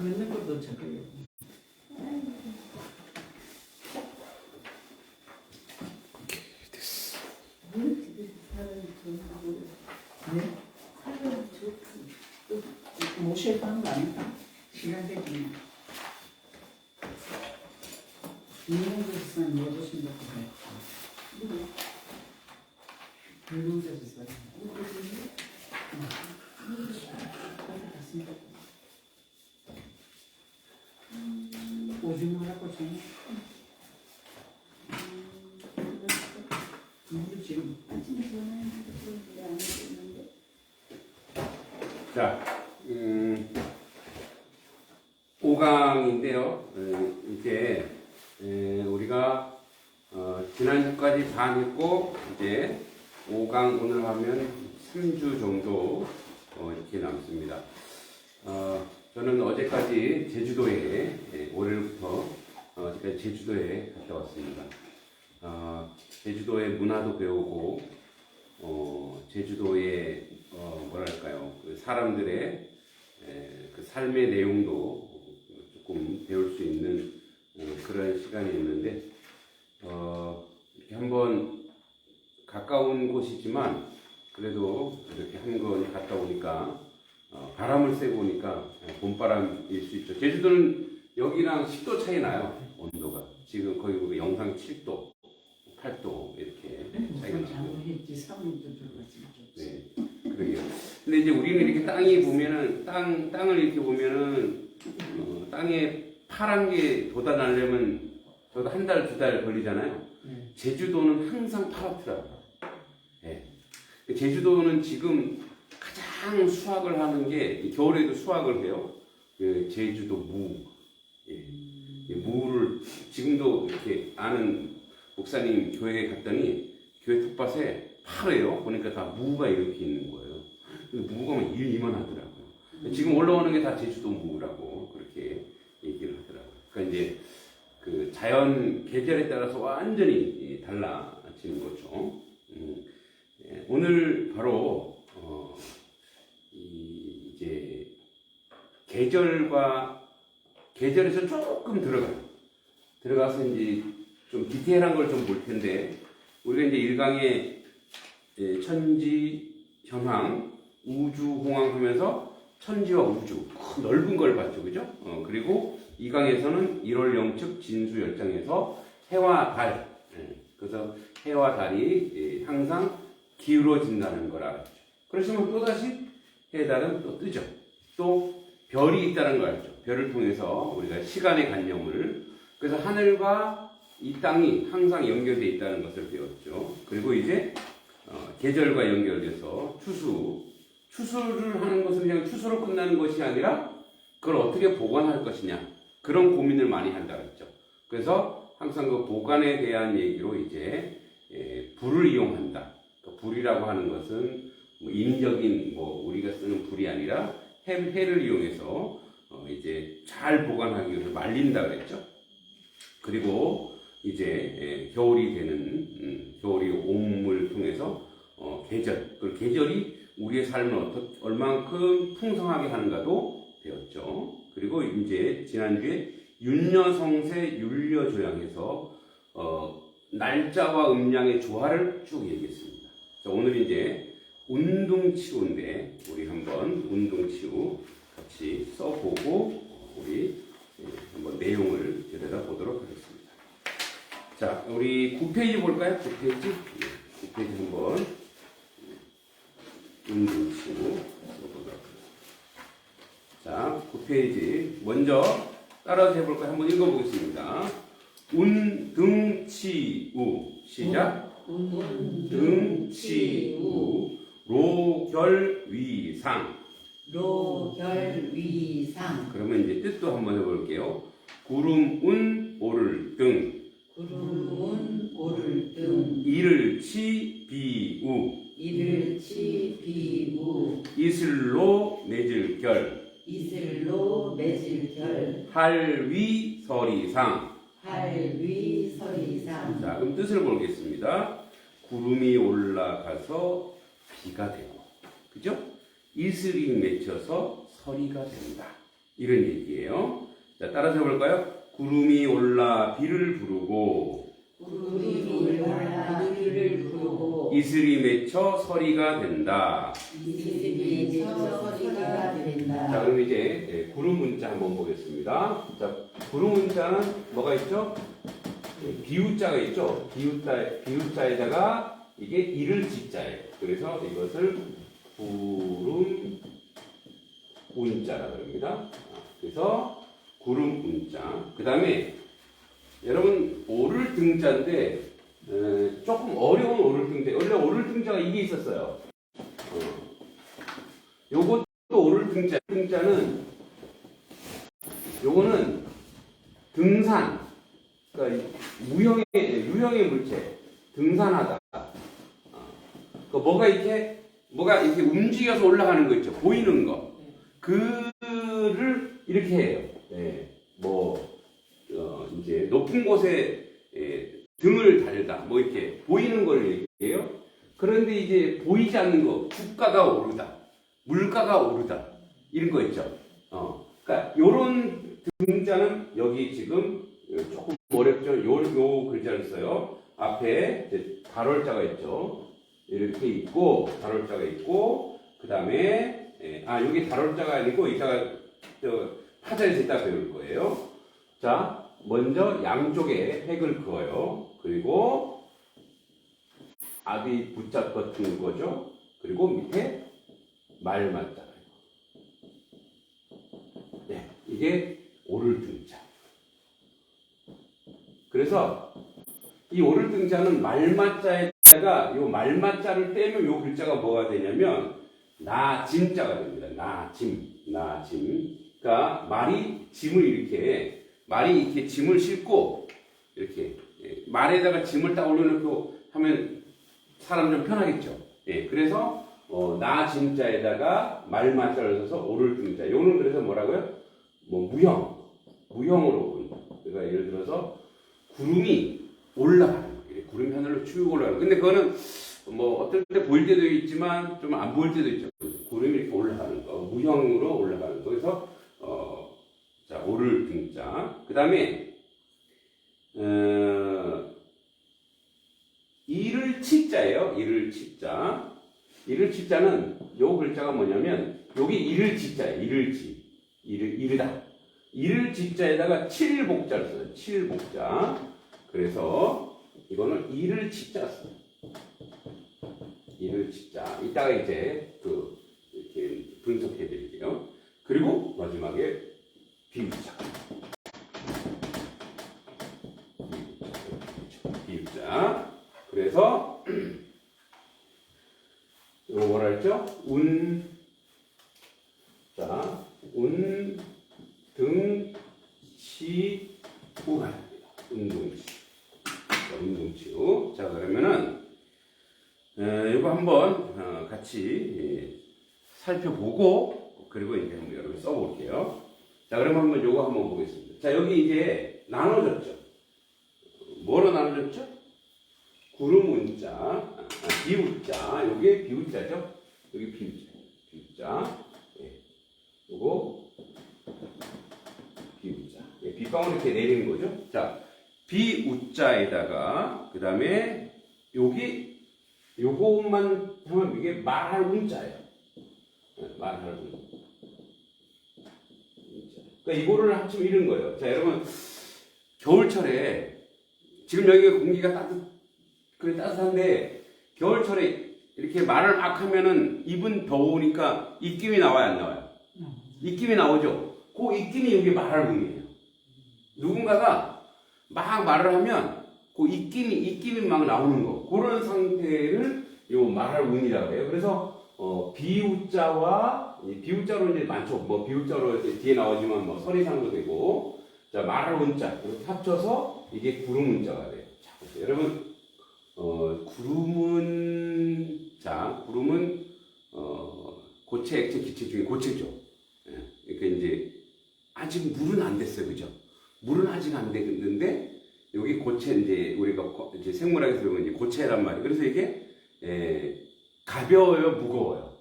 그런 것도 저거요. 됐어. 네? 모셔야 하는 거 아닐까? 시간 되지. 이명재지사는 못 오신다고 그래. 이명재지사. 오줌마라고 좀. 지금 아침에 전화했는데 그런데 안 했는데. 자, 5강인데요. 이제 우리가 지난주까지 반 했고 이제 5강 오늘 하면 3주 정도 이렇게 남습니다. 저는 어제까지 제주도에 월요일부터 어제까지 제주도에 갔다 왔습니다. 제주도의 문화도 배우고 제주도의 뭐랄까요, 그 사람들의 그 삶의 내용도 조금 배울 수 있는 그런 시간이었는데 이렇게 한번 가까운 곳이지만 그래도 이렇게 한 번 갔다 오니까 바람을 쐬고 오니까 봄바람일 수 있죠. 제주도는 여기랑 10도 차이 나요. 온도가 지금 거의 보면 영상 7도 8도 이렇게 차이가 나고. 잘못했지. 사모님도 들어가지. 네, 그러게요. 근데 이제 우리는 이렇게 땅이 보면은 땅을 이렇게 보면은 땅에 파란 게 돋아나려면 저도 한 달, 두 달 걸리잖아요. 제주도는 항상 파랗더라고요. 네. 제주도는 지금 가장 수확을 하는 게 겨울에도 수확을 해요. 그 제주도 무. 예. 무를 지금도 이렇게 아는 목사님 교회에 갔더니 교회 텃밭에 파래요. 보니까 다 무가 이렇게 있는 거예요. 무가 막 이만하더라고요. 지금 올라오는 게 다 제주도 무라고 그렇게 얘기를 하더라고요. 그러니까 이제 그 자연 계절에 따라서 완전히 달라지는 거죠. 오늘 바로 이제 계절에서 조금 들어가서 이제 좀 디테일한 걸 좀 볼 텐데 우리가 이제 1강에 천지, 현황, 우주, 홍황 하면서 천지와 우주 넓은 걸 봤죠, 그죠? 그리고 2강에서는 1월 영측 진수 열장에서 해와 달, 그래서 해와 달이 항상 기울어진다는 걸 알았죠. 그렇지만 또 다시 해, 달은 또 뜨죠. 또 별이 있다는 걸 알죠. 별을 통해서 우리가 시간의 관념을, 그래서 하늘과 이 땅이 항상 연결되어 있다는 것을 배웠죠. 그리고 이제 계절과 연결돼서 추수를 하는 것은 그냥 추수로 끝나는 것이 아니라 그걸 어떻게 보관할 것이냐, 그런 고민을 많이 한다 그랬죠. 그래서 항상 그 보관에 대한 얘기로 이제 불을 이용한다. 그 불이라고 하는 것은 뭐 인적인 우리가 쓰는 불이 아니라 해를 이용해서 이제 잘 보관하기 위해서 말린다 그랬죠. 그리고 이제 겨울이 되는 겨울이 옴을 통해서 계절, 그 계절이 우리의 삶을 얼만큼 풍성하게 하는가도 배웠죠. 그리고 이제 지난주에 윤여성세 윤려조양에서 날짜와 음양의 조화를 쭉 얘기했습니다. 자, 오늘 이제 운동치유인데 우리 한번 운동치유 같이 써보고 우리 한번 내용을 들여다보도록 하겠습니다. 자, 우리 9페이지 볼까요? 9페이지? 9페이지 한번 운동치유 써보도록 하겠습니다. 자, 9페이지 먼저 따라서 해볼까요? 한번 읽어보겠습니다. 운등치우 시작. 운등치우 로결위상. 로결위상. 그러면 이제 뜻도 한번 해볼게요. 구름운 오를등. 구름운 오를등. 이를치 비우. 이를치 비우. 이슬로 맺을결. 이슬로 맺을결. 할위서리상. 할위서리상. 자, 그럼 뜻을 보겠습니다. 구름이 올라가서 비가 되고, 그죠? 이슬이 맺혀서 서리가 된다. 이런 얘기예요. 자, 따라서 해볼까요? 구름이 올라 비를 부르고 구름이 올라 비를 부르고 이슬이 맺혀 서리가 된다. 이슬이 맺혀 서리가 자, 된다. 그럼 이제 구름 문자 한번 보겠습니다. 자, 구름 문자는 뭐가 있죠? 비우자가 있죠. 비우자에다가 이게 이를 지자예요. 그래서 이것을 구름 운자라고 합니다. 그래서 구름 운자. 그 다음에 여러분 오를 등자인데 조금 어려운 오를 등자. 원래 오를 등자가 이게 있었어요. 요것도 오를 등자. 등자는 요거는 등산. 그러니까 유형의 물체. 등산하다. 뭐가 이렇게 움직여서 올라가는 거 있죠. 보이는 거. 그를 이렇게 해요. 이제 높은 곳에 등을 달다. 뭐 이렇게 보이는 걸 얘기해요. 그런데 이제 보이지 않는 거, 주가가 오르다, 물가가 오르다, 이런 거 있죠. 그러니까 요런 등자는 여기 지금 조금 어렵죠. 요 글자를 써요. 앞에 이제 발월자가 있죠. 이렇게 있고, 발월자가 있고, 그 다음에, 여기 발월자가 아니고, 이따가, 파자에서 이따 배울 거예요. 자, 먼저 양쪽에 획을 그어요. 그리고, 앞이 붙잡거든 거죠. 그리고 밑에 말맞자. 네, 이게 오를 등자. 그래서, 이 오를 등자는 말맞자에다가 요 말맞자를 떼면 요 글자가 뭐가 되냐면 나짐자가 됩니다. 나짐. 그러니까 말이 이렇게 짐을 싣고 이렇게 말에다가 짐을 딱 올려놓고 하면 사람 좀 편하겠죠. 그래서 나짐자에다가 말맞자를 써서 오를 등자. 요는 그래서 뭐라고요? 무형으로 보인다. 그러니까 예를 들어서 구름이 올라가는 거예요. 구름이 하늘로 쭉 올라가는 거예요. 근데 그거는 뭐 어떨 때 보일 때도 있지만 좀 안 보일 때도 있죠. 구름이 이렇게 올라가는 거, 무형으로 올라가는 거. 그래서 자, 오를 등자. 그 다음에 이를 치자예요. 이를 치자. 이를 치자는 요 글자가 뭐냐면 여기 이를 치자예요. 이르다. 이를 치자에다가 칠복자를 써요. 칠복자. 그래서 이거는 이를 치자 써요. 이를 치자. 이따가 이제 이렇게 분석해 드릴게요. 그리고 마지막에 비우자. 비우자. 그래서 이거 뭐라 했죠? 자, 등치우가 운동치우. 자, 그러면은 이거 한번 같이 살펴보고 그리고 이제 한번 여러분 써볼게요. 자, 그럼 한번 요거 한번 보겠습니다. 자, 여기 이제 나눠졌죠. 뭐로 나눠졌죠? 구름 운자, 비우자. 요게 비우자죠? 여기 비우자. 요거 비우자. 빗방울 이렇게 내리는 거죠. 자, 비우자에다가 그 다음에 요것만 하면 이게 말할 운자예요. 말할 운자. 그러니까 이거를 합치면 이런 거예요. 자, 여러분 겨울철에 지금 여기가 공기가 따뜻한데 겨울철에 이렇게 말을 막 하면은 입은 더우니까 입김이 나와요, 안 나와요? 입김이 나오죠. 그 입김이 여기 말할 운이에요. 누군가가 막 말을 하면 그 입김이 막 나오는 거. 그런 상태를 요 말할 운이라고 해요. 그래서 비우자와 비우자로 이제 많죠. 뭐 비우자로 뒤에 나오지만 뭐 서리상도 되고, 자, 말할 운자 이렇게 합쳐서 이게 구름 운자가 돼요. 자, 보세요. 여러분 구름은 고체, 액체, 기체 중에 고체죠. 그러니까 이제 아직 물은 안 됐어요, 그죠? 물은 아직 안 됐는데 여기 고체, 이제 우리가 이제 생물학에서 배우면 이제 고체란 말이에요. 그래서 이게 가벼워요, 무거워요?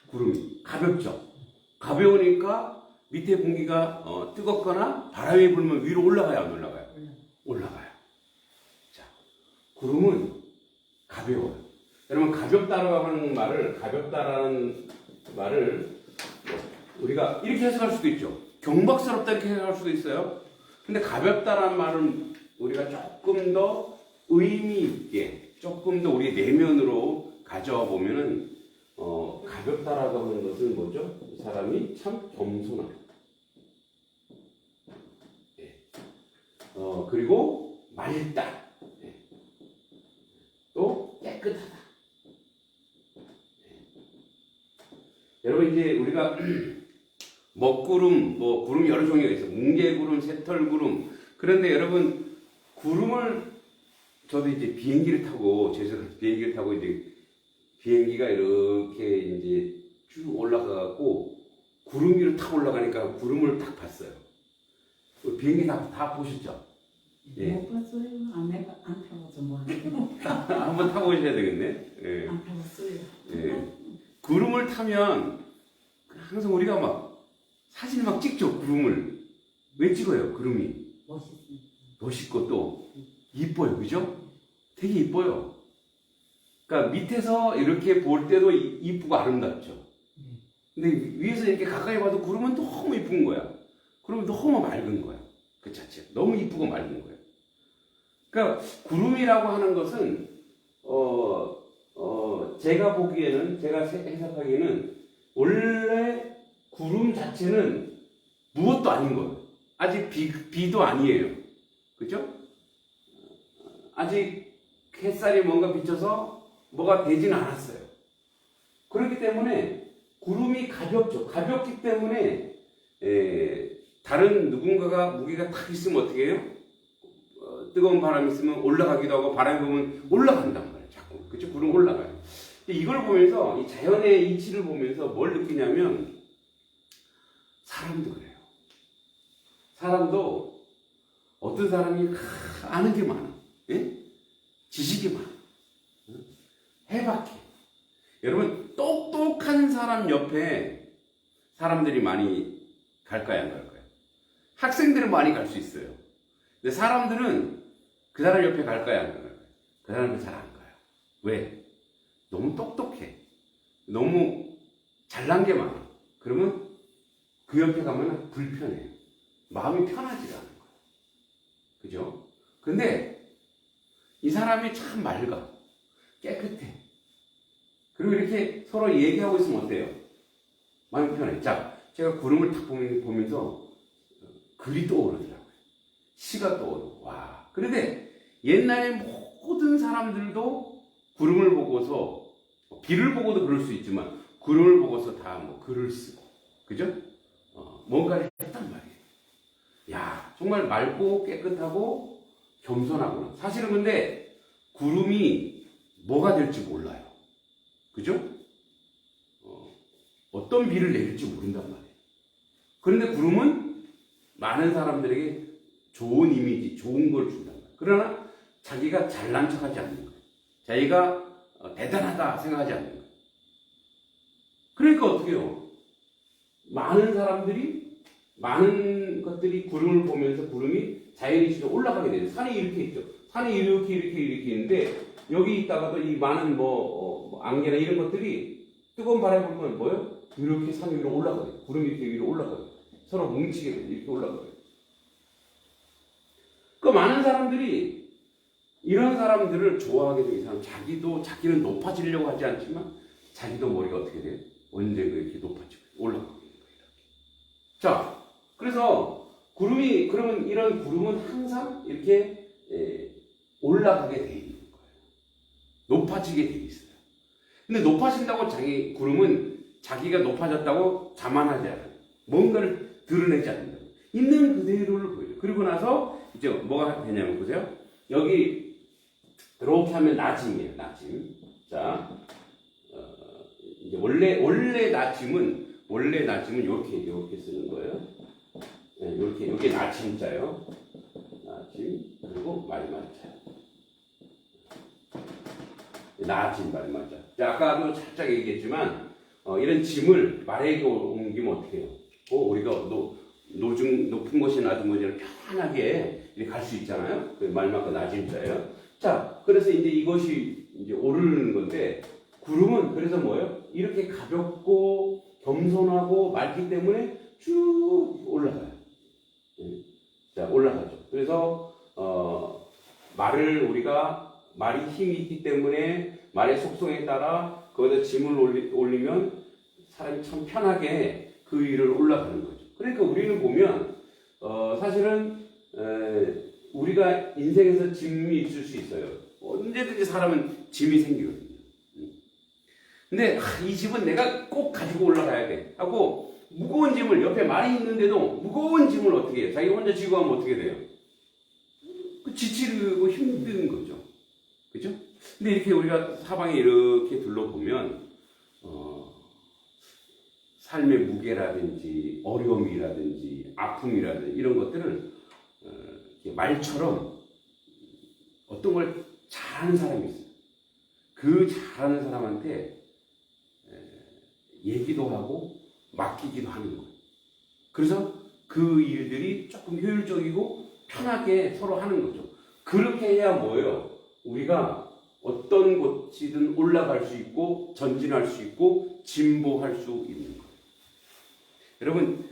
구름이 가볍죠. 가벼우니까 밑에 공기가 뜨겁거나 바람이 불면 위로 올라가요, 안 올라가요? 올라가요. 자, 구름은 가벼워요. 여러분, 가볍다라는 말을 우리가 이렇게 해석할 수도 있죠. 경박스럽다 이렇게 해석할 수도 있어요. 근데 가볍다라는 말은 우리가 조금 더 의미 있게, 조금 더 우리 내면으로 가져와 보면은 가볍다라고 하는 것은 뭐죠? 사람이 참 겸손하다. 예. 그리고 맑다. 예. 또 깨끗하다. 예. 여러분, 이제 우리가 먹구름, 구름 여러 종류가 있어요. 뭉게구름, 새털구름. 그런데 여러분, 구름을 저도 이제 비행기를 타고 이제 비행기가 이렇게 이제 쭉 올라가고 구름 위로 탁 올라가니까 구름을 딱 봤어요. 비행기 다 보셨죠? 예. 못 봤어요. 안 타봐서 뭐 한번 타보셔야 되겠네. 예. 안 타봤어요. 예. 구름을 타면 항상 우리가 막 사진을 막 찍죠. 구름을 왜 찍어요? 구름이 멋있습니다. 멋있고 또 이뻐요, 그죠? 되게 이뻐요. 그러니까 밑에서 이렇게 볼 때도 이쁘고 아름답죠. 근데 위에서 이렇게 가까이 봐도 구름은 너무 이쁜 거야. 구름은 너무 맑은 거야. 그 자체 너무 이쁘고 맑은 거야. 그러니까 구름이라고 하는 것은 제가 보기에는, 제가 해석하기에는 원래 구름 자체는 무엇도 아닌 거예요. 아직 비도 아니에요. 그죠? 아직 햇살이 뭔가 비쳐서 뭐가 되지는 않았어요. 그렇기 때문에 구름이 가볍죠. 가볍기 때문에 다른 누군가가 무게가 탁 있으면 어떻게 해요? 뜨거운 바람이 있으면 올라가기도 하고 바람이 불면 올라간단 말이에요. 자꾸. 그쵸? 구름 올라가요. 이걸 보면서, 이 자연의 이치를 보면서 뭘 느끼냐면, 사람도 그래요. 사람도 어떤 사람이 아는 게 많아. 예? 지식이 많아. 해박해. 여러분, 똑똑한 사람 옆에 사람들이 많이 갈까요, 안 갈까요? 학생들은 많이 갈 수 있어요. 근데 사람들은 그 사람 옆에 갈까요, 안 갈까요? 그 사람은 잘 안 가요. 왜? 너무 똑똑해. 너무 잘난 게 많아. 그러면 그 옆에 가면 불편해요. 마음이 편하지가 않은 거예요. 그죠? 근데 이 사람이 참 맑아. 깨끗해. 그리고 이렇게 서로 얘기하고 있으면 어때요? 마음이 편해. 자, 제가 구름을 탁 보면서 글이 떠오르더라고요. 시가 떠오르고. 와. 그런데 옛날에 모든 사람들도 구름을 보고서, 비를 보고도 그럴 수 있지만, 구름을 보고서 다 글을 쓰고. 그죠? 뭔가를 했단 말이에요. 야, 정말 맑고 깨끗하고 겸손하구나. 사실은 근데 구름이 뭐가 될지 몰라요. 그죠? 어떤 비를 내릴지 모른단 말이에요. 그런데 구름은 많은 사람들에게 좋은 이미지, 좋은 걸 준단 말이에요. 그러나 자기가 잘난 척하지 않는 거예요. 자기가 대단하다 생각하지 않는 거예요. 그러니까 어떻게 해요? 많은 사람들이, 많은 것들이 구름을 보면서 구름이 자연이치로 올라가게 돼요. 산이 이렇게 있죠. 산이 이렇게 있는데, 여기 있다가도 이 많은 안개나 이런 것들이 뜨거운 바람이 불면 뭐예요? 이렇게 산 위로 올라가요. 구름이 이렇게 위로 올라가요. 서로 뭉치게 돼요. 이렇게 올라가요. 그 많은 사람들이 이런 사람들을 좋아하게 돼요. 이 사람 자기는 높아지려고 하지 않지만 자기도 머리가 어떻게 돼요? 언젠가 이렇게 높아지고 올라가고 있는 거예요. 자, 그래서 그러면 이런 구름은 항상 이렇게 올라가게 돼 있는 거예요. 높아지게 돼 있어요. 근데 높아진다고 구름은 자기가 높아졌다고 자만하지 않아요. 뭔가를 드러내지 않는다. 있는 그대로를 보여요. 그리고 나서 이제 뭐가 되냐면 보세요. 여기 이렇게 하면 나짐이에요. 나짐. 자, 이제 원래 나짐은 이렇게 쓰는 거예요. 네, 이렇게 여기 나침자요. 나짐 그리고 말만자. 나짐 말만자. 자, 아까도 살짝 얘기했지만 이런 짐을 말에게 옮기면 어떻게 해요? 우리가 높은 곳이 낮은 곳이 편하게 이렇게 갈 수 있잖아요. 그 말만큼 낮음자예요. 자, 그래서 이제 이것이 이제 오르는 건데, 구름은 그래서 뭐예요? 이렇게 가볍고 겸손하고 맑기 때문에 쭉 올라가요. 자, 올라가죠. 그래서 말이 힘이 있기 때문에 말의 속성에 따라 거기다 짐을 올리면 사람이 참 편하게 그 위를 올라가는 거죠. 그러니까 우리는 보면 사실은 우리가 인생에서 짐이 있을 수 있어요. 언제든지 사람은 짐이 생기거든요. 근데 이 짐은 내가 꼭 가지고 올라가야 돼 하고 무거운 짐을, 옆에 말이 있는데도 무거운 짐을 어떻게 해요? 자기 혼자 지고 하면 어떻게 돼요? 지치고 힘든 거죠. 그죠? 근데 이렇게 우리가 사방에 이렇게 둘러보면 삶의 무게라든지 어려움이라든지 아픔이라든지 이런 것들을 말처럼 어떤 걸 잘하는 사람이 있어요. 그 잘하는 사람한테 얘기도 하고 맡기기도 하는 거예요. 그래서 그 일들이 조금 효율적이고 편하게 서로 하는 거죠. 그렇게 해야 뭐예요? 우리가 어떤 곳이든 올라갈 수 있고 전진할 수 있고 진보할 수 있는 거예요. 여러분,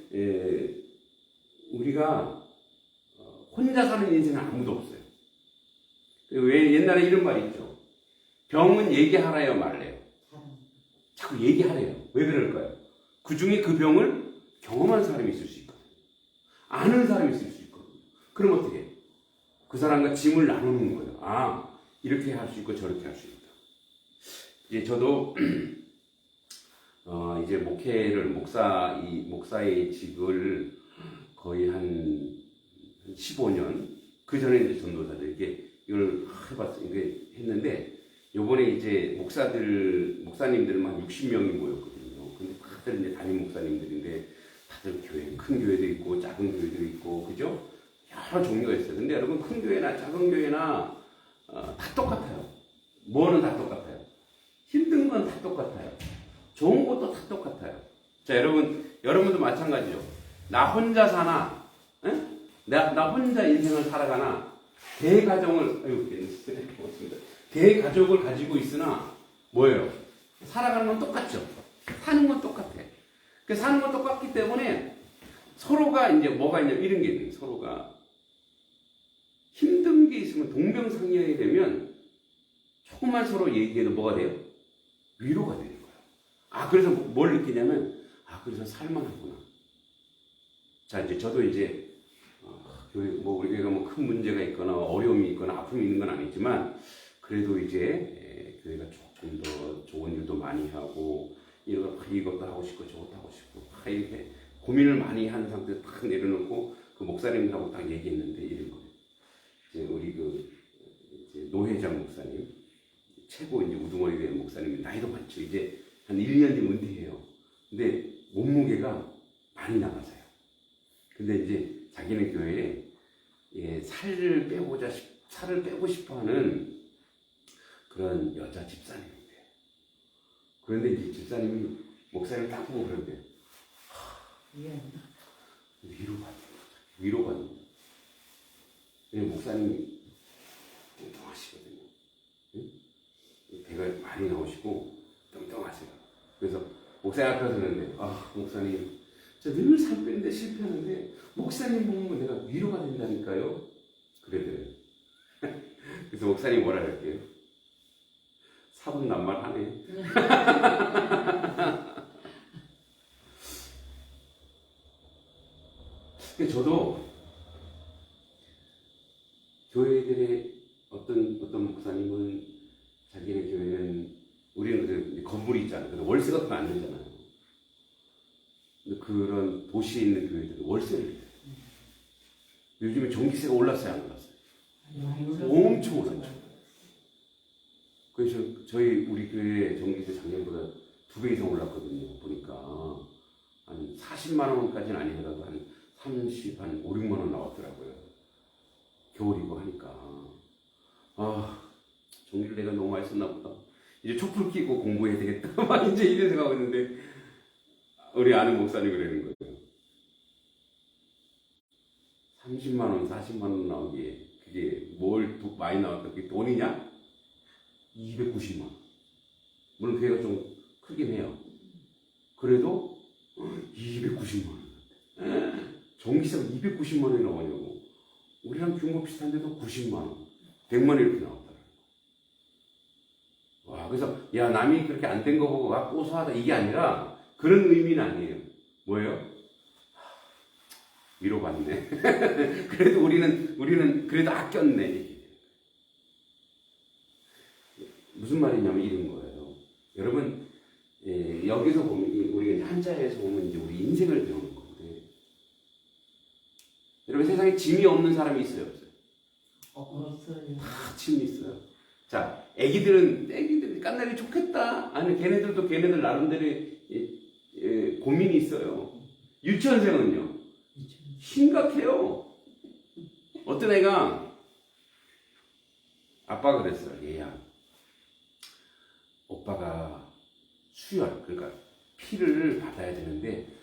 우리가 혼자 사는 인생은 아무도 없어요. 왜 옛날에 이런 말이 있죠. 병은 얘기하라요, 말래요? 자꾸 얘기하래요. 왜 그럴까요? 그 중에 그 병을 경험한 사람이 있을 수 있거든요. 아는 사람이 있을 수 있거든요. 그럼 어떻게 해요? 그 사람과 짐을 나누는 거예요. 아, 이렇게 할 수 있고 저렇게 할 수 있다. 이제 저도 이제 목사의 직을 거의 한 15년, 그 전에 이제 전도사들 이걸 해봤어요. 이게 했는데, 요번에 이제 목사님들만 60명이 모였거든요. 근데 다들 이제 담임 목사님들인데, 다들 큰 교회도 있고, 작은 교회도 있고, 그죠? 여러 종류가 있어요. 근데 여러분, 큰 교회나 작은 교회나, 다 똑같아요. 뭐는 다 똑같아요. 힘든 건 다 똑같아요. 좋은 것도 다 똑같아요. 자, 여러분도 마찬가지죠. 나 혼자 사나, 나 혼자 인생을 살아가나, 대가족을 가지고 있으나, 뭐예요? 살아가는 건 똑같죠. 사는 건 똑같아. 그 사는 건 똑같기 때문에 서로가 이제 뭐가 있냐, 이런 게 있어요. 서로가 힘든 게 있으면 동병상련이 되면 조금만 서로 얘기해도 뭐가 돼요? 위로가 되는 거예요. 그래서 뭘 느끼냐면, 그래서 살만하구나. 자, 이제 저도 이제 우리 교회가 큰 문제가 있거나 어려움이 있거나 아픔이 있는 건 아니지만, 그래도 이제 교회가 조금 더 좋은 일도 많이 하고, 이것도 하고 싶고 저것도 하고 싶고 이렇게 고민을 많이 한 상태에서 딱 내려놓고 그 목사님하고 딱 얘기했는데 이런 거예요. 이제 우리 이제 노회장 목사님, 최고 이제 우두머리 된 목사님이 나이도 많죠. 이제 한 1년 뒤면 은퇴해요. 근데 몸무게가 많이 나가서요. 근데 이제 자기네 교회에 살을 빼고 싶어 하는 그런 여자 집사님인데, 그런데 이제 집사님이 목사님을 딱 보고 그러는데, 위로받는 거죠. 왜냐면 목사님이 뚱뚱하시거든요. 응? 배가 많이 나오시고 뚱뚱하세요. 그래서 목사님 앞에 서는데, 목사님, 저 늘 살 빼는데 실패하는데 목사님 보면 내가 위로가 된다니까요. 그래요. 그래서 목사님 뭐라 할게요? 사분난말하네. 근데 저도 교회들의 어떤 목사님은 자기네 교회는, 우리는 건물이 있잖아요. 근데 월세 같은 거 안 내잖아요. 근데 그런 도시에 있는 교회들은 월세를 내요. 요즘에 전기세가 올랐어요, 안 올랐어요? 엄청 올랐죠. 그래서 우리 교회 전기세 작년보다 2배 이상 올랐거든요. 보니까 한 40만 원까지는 아니더라도 한 30, 한 5, 6만 원 나왔더라고요. 겨울이고 하니까. 전기를 내가 너무 많이 썼나 보다. 이제 촛불 켜고 공부해야 되겠다. 막 이제 이런 생각하고 있는데, 우리 아는 목사님 그러는 거예요. 30만 원, 40만 원 나오기에 그게 뭘 많이 나왔다. 그게 돈이냐? 290만 원. 물론 그게가 좀 크긴 해요. 그래도 290만 원. 전기세가 290만 원이 나오냐고. 우리랑 규모 비슷한데도 90만 원, 100만 원 이렇게 나왔더라고요. 와, 그래서 야, 남이 그렇게 안 된 거 보고 와 고소하다 이게 아니라 그런 의미는 아니에요. 뭐예요? 위로받네. 그래도 우리는 그래도 아꼈네. 무슨 말이냐면 이런 거예요. 여러분, 여기서 보면 우리가 한자에서 보면 이제 우리 인생을 배우는 건데, 여러분 세상에 짐이 없는 사람이 있어요, 없어요? 없어요. 다 짐이 있어요. 자, 애기들은 깐날이 좋겠다. 아니, 걔네들도 걔네들 나름대로 고민이 있어요. 유치원생은요, 심각해요. 어떤 애가 아빠가 그랬어요. 얘야, 오빠가 수혈, 그러니까 피를 받아야 되는데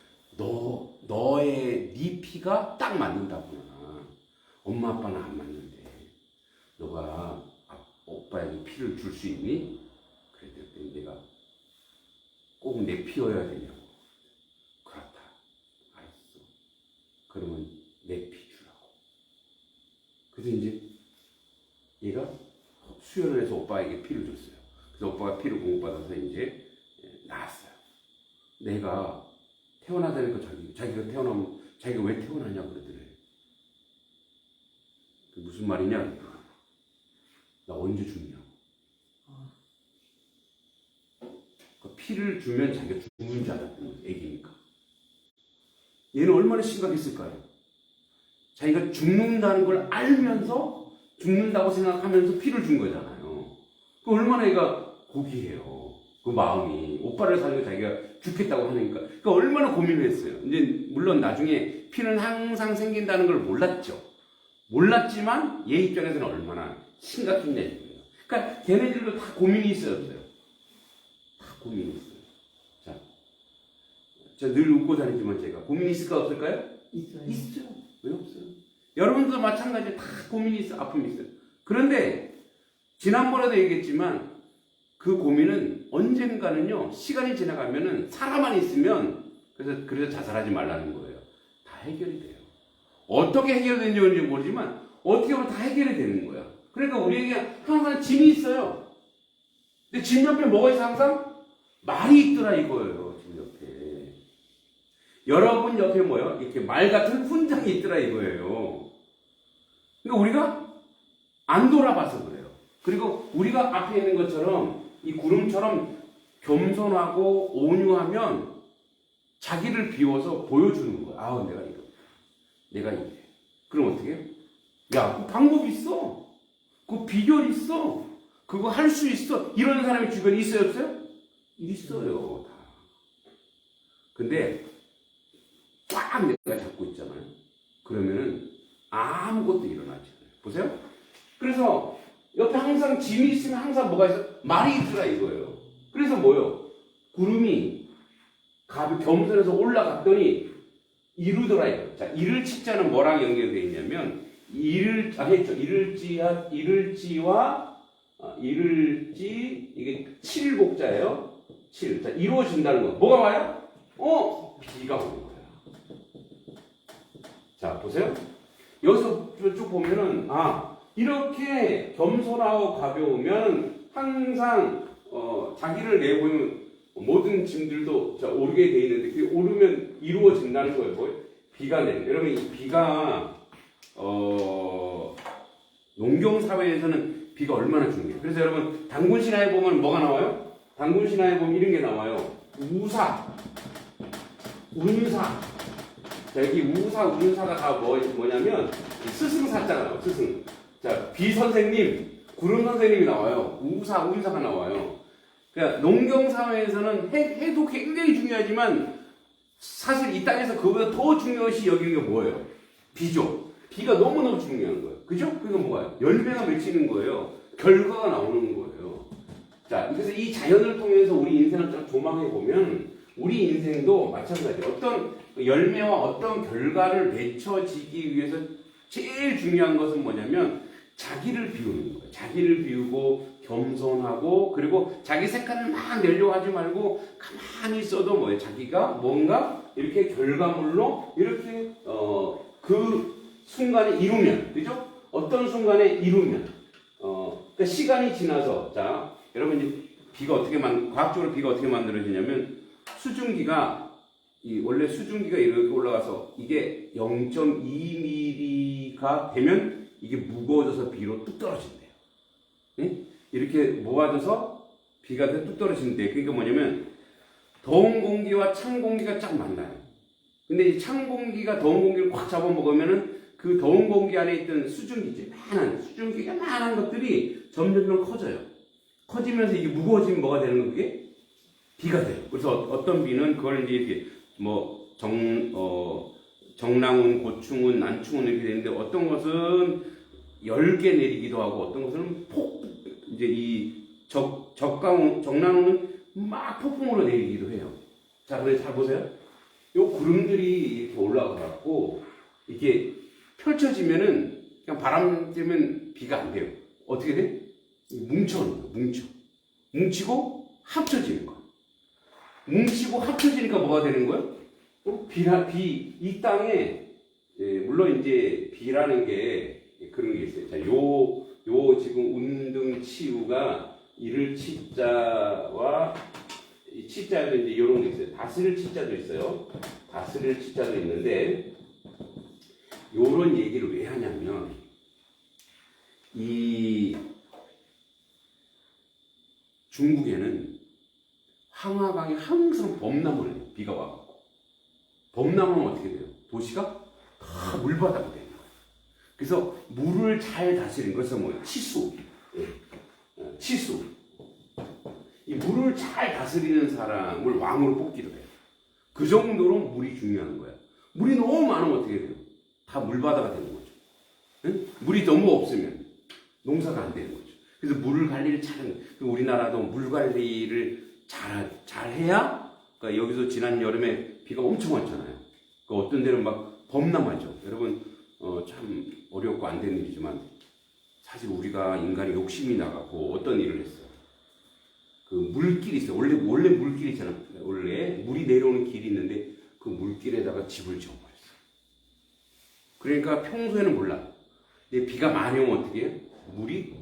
네 피가 딱 맞는다구나. 엄마 아빠는 안 맞는데 너가 오빠에게 피를 줄 수 있니? 그랬더니 내가 꼭 내 피여야 되냐고. 그렇다. 알았어. 그러면 내 피 주라고. 그래서 이제 얘가 수혈을 해서 오빠에게 피를 줬어요. 그래서 오빠가 피를 공급받아서 이제 낳았어요. 내가 태어나다니까 자기가 태어나면 자기가 왜 태어나냐고 그러더래. 그게 무슨 말이냐? 나 언제 죽냐고. 그 피를 주면 자기가 죽는 줄 알았던 애기니까. 얘는 얼마나 심각했을까요? 자기가 죽는다는 걸 알면서 죽는다고 생각하면서 피를 준 거잖아요. 그 얼마나 얘가 고귀해요. 그 마음이. 오빠를 사는 거 자기가 죽겠다고 하니까. 그러니까 얼마나 고민을 했어요. 이제 물론 나중에 피는 항상 생긴다는 걸 몰랐죠. 몰랐지만 얘 입장에서는 얼마나 심각했냐 이거예요. 그러니까 걔네들도 다 고민이 있어요, 없어요? 다 고민이 있어요. 자, 저 늘 웃고 다니지만 제가 고민이 있을까 없을까요? 있어요. 있죠. 왜 없어요? 여러분도 마찬가지로 다 고민이 있어, 아픔이 있어요. 그런데 지난번에도 얘기했지만 그 고민은 언젠가는요, 시간이 지나가면은 살아만 있으면 그래서 자살하지 말라는 거예요. 다 해결이 돼요. 어떻게 해결되는지 모르지만 어떻게 보면 다 해결이 되는 거야. 그러니까 우리에게 항상 짐이 있어요. 근데 짐 옆에 뭐가 있어? 항상 말이 있더라 이거예요. 짐 옆에. 여러분 옆에 뭐요? 이렇게 말 같은 훈장이 있더라 이거예요. 그러니까 우리가 안 돌아봐서 그래요. 그리고 우리가 앞에 있는 것처럼 이 구름처럼 겸손하고 온유하면 자기를 비워서 보여주는 거야. 아, 내가 이거. 내가 이래. 그럼 어떻게 해요? 야, 그 방법 있어. 그 비결 있어. 그거 할 수 있어. 이런 사람이 주변에 있어요, 없어요? 있어요, 다. 근데 꽉 내가 잡고 있잖아요. 그러면은 아무것도 일어나지 않아요. 보세요. 그래서 옆에 항상 짐이 있으면 항상 뭐가 있어? 말이 있더라 이거예요. 그래서 뭐요? 구름이 겸손해서 올라갔더니 이루더라 이거. 자, 이를 치자는 뭐랑 연결되어 있냐면 했죠. 이를지 이게 7곡자예요. 7. 자, 이루어진다는 거. 뭐가 와요? 비가 오는 거야. 자, 보세요. 여기서 쭉 보면은 이렇게 겸손하고 가벼우면 항상 자기를 내보는 모든 짐들도 오르게 돼 있는데 그게 오르면 이루어진다는 거예요. 뭐예요? 비가 내는. 여러분 이 비가 농경 사회에서는 비가 얼마나 중요해요. 그래서 여러분 단군 신화에 보면 뭐가 나와요? 단군 신화에 보면 이런 게 나와요. 우사, 운사. 자, 여기 우사, 운사가 다 뭐냐면 스승사자가 나와요. 스승. 자, 비 선생님, 구름 선생님이 나와요. 우사, 운사가 나와요. 그러니까 농경 사회에서는 해도 굉장히 중요하지만 사실 이 땅에서 그보다 더 중요시 여기는 게 뭐예요? 비죠. 비가 너무너무 중요한 거예요. 그죠? 그게 뭐가요? 열매가 맺히는 거예요. 결과가 나오는 거예요. 자, 그래서 이 자연을 통해서 우리 인생을 좀 조망해 보면 우리 인생도 마찬가지예요. 어떤 열매와 어떤 결과를 맺혀지기 위해서 제일 중요한 것은 뭐냐면 자기를 비우는 거예요. 자기를 비우고 겸손하고 그리고 자기 색깔을 막 내려고 하지 말고 가만히 있어도 뭐예요? 자기가 뭔가 이렇게 결과물로 이렇게 그 순간에 이루면 그죠? 어떤 순간에 이루면 그러니까 시간이 지나서 자 여러분 이제 과학적으로 비가 어떻게 만들어지냐면 수증기가 원래 수증기가 이렇게 올라가서 이게 0.2mm가 되면 이게 무거워져서 비로 뚝 떨어진대요. 네? 이렇게 모아져서 비가 뚝 떨어지는데 그러니까 뭐냐면 더운 공기와 찬 공기가 쫙 만나요. 근데 이 찬 공기가 더운 공기를 꽉 잡아먹으면은 그 더운 공기 안에 있던 수증기가 많은 것들이 점점 커져요. 커지면서 이게 무거워지면 뭐가 되는 거 그게 비가 돼요. 그래서 어떤 비는 그걸 이제 이렇게 뭐 정랑운, 고충운, 난충운 이렇게 되는데 어떤 것은 10개 내리기도 하고 어떤 것은 이제 이 정랑운은 막 폭풍으로 내리기도 해요. 자, 그래서 잘 보세요. 요 구름들이 이렇게 올라가갖고 이게 펼쳐지면은 그냥 바람 들면 비가 안 돼요. 어떻게 돼? 뭉치고 합쳐지는 거야. 뭉치고 합쳐지니까 뭐가 되는 거예요? 이 땅에 물론 이제 비라는 게 그런 게 있어요. 자, 요 지금 운등치우가 이를 치자와 이 치자도 이제 이런 게 있어요. 다스릴 치자도 있어요. 다스릴 치자도 있는데 요런 얘기를 왜 하냐면 이 중국에는 황하강이 항상 범람을 해요. 비가 와갖고 범람하면 어떻게 돼요? 도시가 다 물바다가 돼요. 그래서 물을 잘 다스리는 것은 뭐예요? 치수. 이 물을 잘 다스리는 사람을 왕으로 뽑기도 해요. 그 정도로 물이 중요한 거야. 물이 너무 많으면 어떻게 돼요? 다 물바다가 되는 거죠. 응? 물이 너무 없으면 농사가 안 되는 거죠. 그래서 물 관리를 잘하는 거예요. 우리나라도 물 관리를 잘 해야, 그러니까 여기서 지난 여름에 비가 엄청 왔잖아요. 그러니까 어떤 데는 막 범람하죠. 여러분, 참 어렵고 안 되는 일이지만, 사실 우리가 인간이 욕심이 나가고 어떤 일을 했어요. 그 물길이 있어요. 원래 물길이 있잖아요. 원래 물이 내려오는 길이 있는데, 그 물길에다가 집을 지어버렸어요. 그러니까 평소에는 몰라. 근데 비가 많이 오면 어떻게 해요? 물이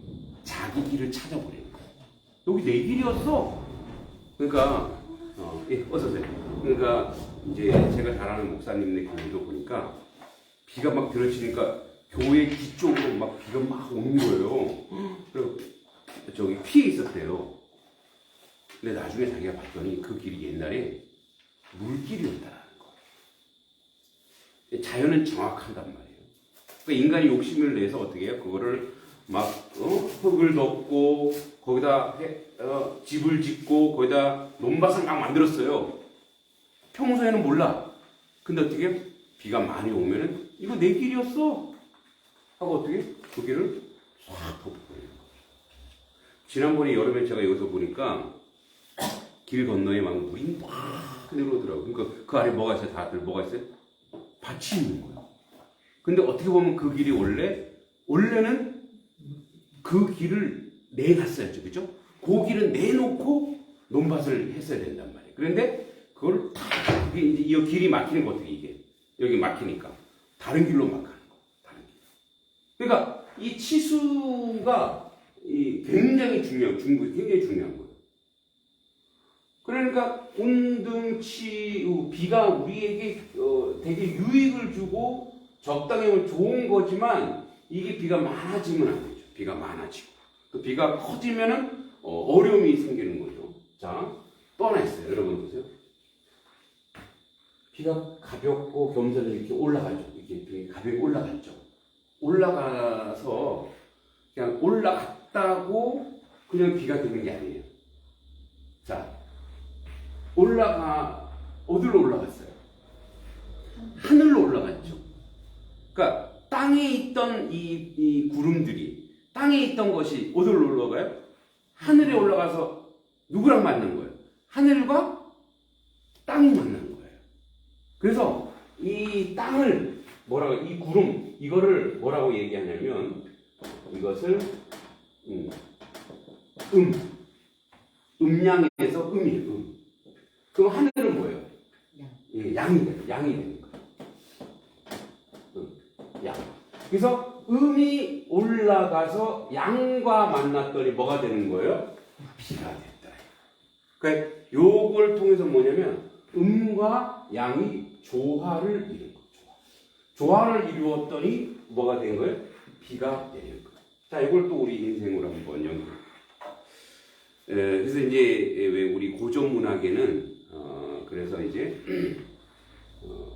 자기 길을 찾아버리는 거예요. 여기 내 길이었어. 그러니까 어서 오세요. 그러니까 이제 제가 잘 아는 목사님네 교회도 보니까 비가 막 들어치니까 교회 뒤쪽으로 막 비가 막 오는 거예요. 그리고 저기 피해 있었대요. 근데 나중에 자기가 봤더니 그 길이 옛날에 물길이었다라는 거예요. 자연은 정확하단 말이에요. 그러니까 인간이 욕심을 내서 어떻게 해요? 그거를 막 흙을 덮고 거기다 집을 짓고 거기다 논밭을 막 만들었어요. 평소에는 몰라. 근데 어떻게 비가 많이 오면은 이거 내 길이었어 하고 어떻게 그 길을 싹 덮어버려요. 지난번에 여름에 제가 여기서 보니까 길 건너에 막 물이 막 내려오더라고요. 그러니까 그 아래 뭐가 있어요? 다들 뭐가 있어요? 밭이 있는 거예요. 근데 어떻게 보면 그 길이 원래는 그 길을 내놨어야죠. 그죠? 그 길은 내놓고 논밭을 했어야 된단 말이에요. 그런데 그걸 이게 이제 이 길이 막히는 거 어떻게 이게? 여기 막히니까. 다른 길로 막 가는 거. 다른 길. 그러니까 이 치수가 굉장히 중요해요. 중국이 굉장히 중요한 거예요. 그러니까 운등치우 비가 우리에게 되게 유익을 주고 적당히 하면 좋은 거지만 이게 비가 많아지면 안 되죠. 비가 많아지고 그 비가 커지면은 어려움이 생기는 거죠. 자, 또 하나 있어요. 여러분 보세요. 비가 가볍고 겸손히 이렇게 올라가죠. 이렇게 가볍게 올라갔죠. 올라가서 그냥 올라갔다고 그냥 비가 되는 게 아니에요. 자, 어디로 올라갔어요? 하늘로 올라갔죠. 그러니까 땅에 있던 이 구름들이 땅에 있던 것이 어디로 올라가요? 하늘에 올라가서 누구랑 만난 거예요? 하늘과 땅이 만난 거예요. 그래서 이 땅을 이 구름 이거를 뭐라고 얘기하냐면 이것을 음양에서 음이에요. 그럼 하늘은 뭐예요? 예, 양이 되는 거예요. 양. 그래서 음이 올라가서 양과 만났더니 뭐가 되는 거예요? 비가 됐다. 그러니까 요걸 통해서 뭐냐면 음과 양이 조화를 이룬 거예요. 조화를 이루었더니 뭐가 된 거예요? 비가 내린 거예요. 자, 이걸 또 우리 인생으로 한번 연구. 그래서 이제 왜 우리 고전 문학에는 그래서 이제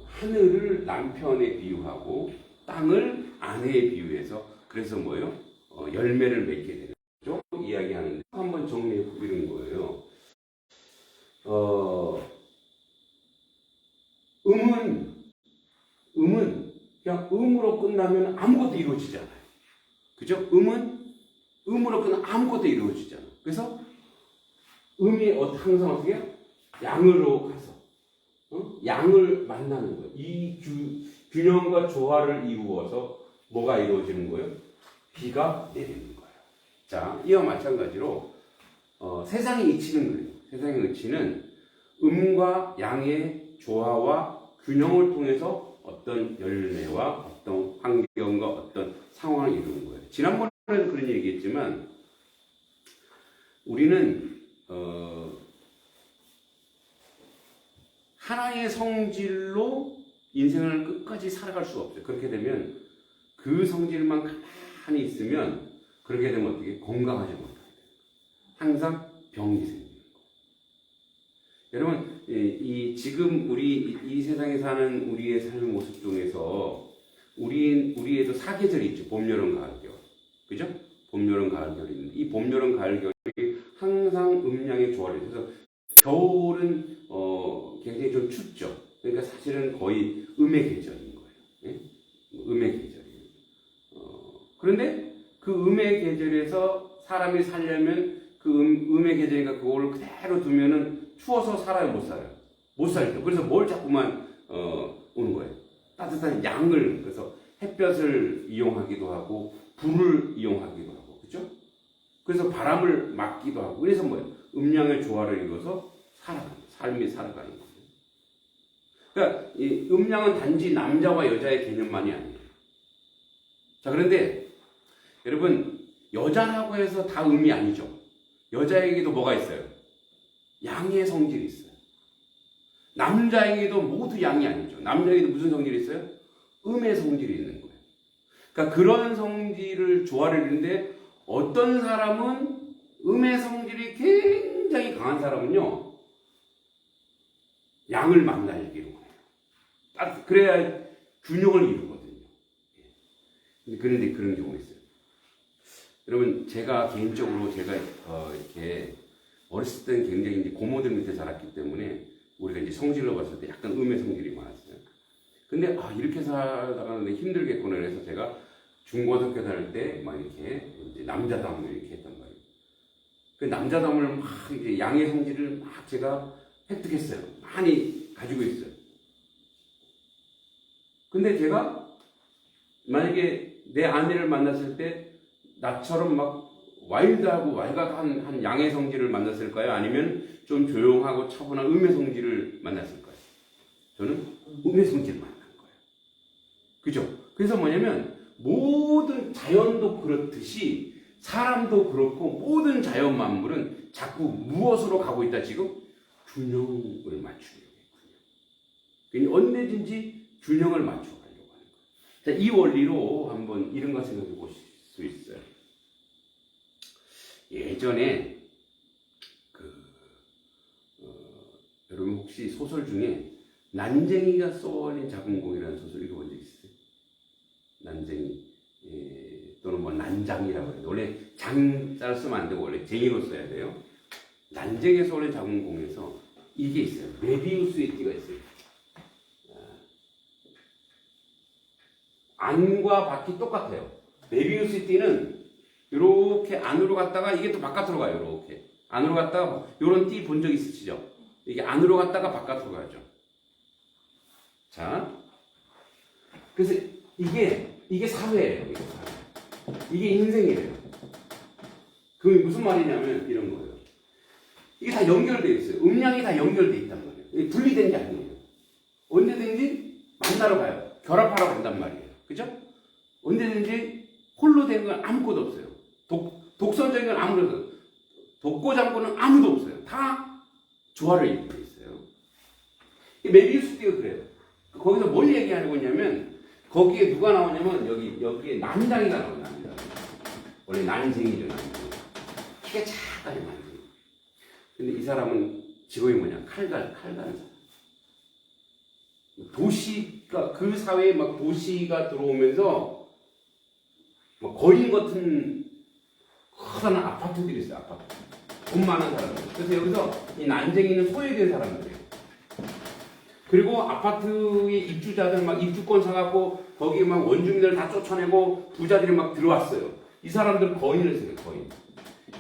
하늘을 남편에 비유하고 땅을 아내에 비유해서 그래서 뭐예요? 열매를 맺게 되는 거죠. 이야기하는데 한번 정리해 보는 거예요. 음은 그냥 음으로 끝나면 아무것도 이루어지잖아요. 그죠? 음으로 끝나면 아무것도 이루어지잖아요. 그래서 음이 항상 어떻게 해요? 양으로 가서 양을 만나는 거예요. 이 균형과 조화를 이루어서 뭐가 이루어지는 거예요? 비가 내리는 거예요. 자, 이와 마찬가지로 세상의 이치는 그래요. 세상의 이치는 음과 양의 조화와 균형을 통해서 어떤 열매와 어떤 환경과 어떤 상황을 이루는 거예요. 지난번에도 그런 얘기했지만 우리는 하나의 성질로 인생을 끝까지 살아갈 수가 없어요. 그렇게 되면 그 성질만 가만히 있으면 그렇게 되면 어떻게 건강하지 못해요. 항상 병이 생기는 거예요. 여러분, 지금 우리 이 세상에 사는 우리의 삶의 모습 중에서 우리에도 사계절이 있죠. 봄, 여름, 가을, 겨울. 그죠? 봄, 여름, 가을, 겨울이 있는데 이 봄, 여름, 가을, 겨울이 항상 음양의 조화를 해서 겨울은 굉장히 좀 춥죠. 그러니까 사실은 거의 음의 계절인 거예요. 예? 음의 계절이에요. 그런데 그 음의 계절에서 사람이 살려면 그 음의 계절이니까 그걸 그대로 두면은 추워서 살아요, 못 살아요? 못 살죠. 그래서 뭘 자꾸만 오는 거예요. 따뜻한 양을, 그래서 햇볕을 이용하기도 하고 불을 이용하기도 하고, 그렇죠? 그래서 바람을 막기도 하고, 그래서 뭐예요? 음양의 조화를 이루어서 삶이 살아가는 거예요. 그러니까 이 음양은 단지 남자와 여자의 개념만이 아니에요. 자, 그런데 여러분, 여자라고 해서 다 음이 아니죠. 여자에게도 뭐가 있어요? 양의 성질이 있어요. 남자에게도 모두 양이 아니죠. 남자에게도 무슨 성질이 있어요? 음의 성질이 있는 거예요. 그러니까 그런 성질을 조화를 이루는데 어떤 사람은 음의 성질이 굉장히 강한 사람은요, 양을 만나기로 해요. 그래야 균형을 이루거든요. 그런데 그런 경우가 있어요. 여러분, 제가 개인적으로 이렇게 어렸을 때는 굉장히 이제 고모들 밑에 자랐기 때문에 우리가 이제 성질로 봤을 때 약간 음의 성질이 많았어요. 근데 이렇게 살아가는데 힘들겠구나 해서 제가 중고등학교 다닐 때 막 이렇게 이제 남자담을 이렇게 했단 말이에요. 그 남자담을 막 이제 양의 성질을 막 제가 획득했어요. 많이 가지고 있어요. 근데 제가 만약에 내 아내를 만났을 때 나처럼 막 와일드하고 왈가한 양의 성질을 만났을까요? 아니면 좀 조용하고 차분한 음의 성질을 만났을까요? 저는 음의 성질을 만난 거예요. 그죠? 그래서 뭐냐면 모든 자연도 그렇듯이 사람도 그렇고 모든 자연 만물은 자꾸 무엇으로 가고 있다 지금? 균형을 맞추려고 했군요. 그러니까 언제든지 균형을 맞춰가려고 하는 거예요. 자, 이 원리로 한번 이런 거 생각해 보실 수 있어요. 예전에 여러분 혹시 소설 중에 난쟁이가 쏘아올린 작은 공이라는 소설 읽어본 적 있어요? 난쟁이 또는 뭐 난장이라고 해요. 원래 장자를 쓰면 안 되고 원래 쟁이로 써야 돼요. 난쟁이가 쏘아올린 작은 공에서 이게 있어요. 메비우스의 띠가 있어요. 안과 밖이 똑같아요. 메비우스의 띠는 이렇게 안으로 갔다가 이게 또 바깥으로 가요. 이렇게 안으로 갔다가 이런 띠 본 적 있으시죠? 이게 안으로 갔다가 바깥으로 가죠. 자, 그래서 이게 사회예요. 이게 사회. 이게 인생이에요. 그게 무슨 말이냐면 이런 거예요. 이게 다 연결되어 있어요. 음량이 다 연결되어 있단 말이에요. 이게 분리된 게 아니에요. 언제든지 만나러 가요. 결합하러 간단 말이에요. 그죠? 언제든지 홀로 된 건 아무것도 없어요. 독선적인 건 아무것도 없어요. 독고장군은 아무도 없어요. 다 조화를 이루고 있어요. 메비우스 띠가 그래요. 거기서 뭘 얘기하고 있냐면 거기에 누가 나오냐면 여기에 난장이가 나와요. 난장. 원래 난쟁이죠. 난쟁이. 키가 작아요. 난쟁이. 근데 이 사람은 직업이 뭐냐? 칼가는 사람. 도시가 그 사회에 막 도시가 들어오면서 막 거인 같은 커다란 아파트들이 있어요. 아파트. 돈 많은 사람들. 그래서 여기서 이 난쟁이는 소외된 사람들이에요. 그리고 아파트의 입주자들 막 입주권 사갖고 거기 막 원주민들 다 쫓아내고 부자들이 막 들어왔어요. 이 사람들 거인을 써요.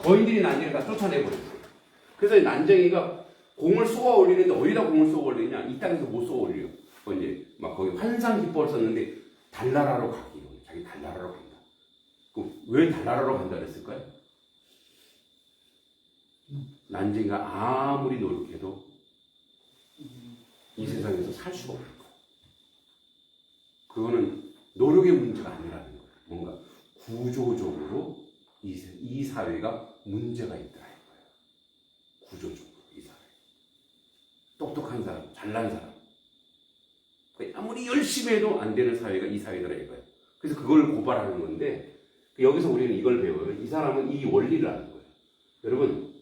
거인들이 난쟁이를 다 쫓아내버렸어요. 그래서 이 난쟁이가 공을 쏘아 올리는데 어디다 공을 쏘아 올리냐? 이 땅에서 못 쏘아 올려요. 이제 막 거기 환상 기법을 썼는데 달나라로 가기. 자기 달나라로 간다. 왜 달나라로 간다 그랬을까요? 난쟁이가 아무리 노력해도 이 세상에서 살 수가 없을 거예요. 그거는 노력의 문제가 아니라는 거예요. 뭔가 구조적으로 이 사회가 문제가 있다는 거예요. 구조적으로 이 사회. 똑똑한 사람, 잘난 사람. 아무리 열심히 해도 안 되는 사회가 이 사회더라 이거예요. 그래서 그걸 고발하는 건데 여기서 우리는 이걸 배워요. 이 사람은 이 원리를 아는 거예요. 여러분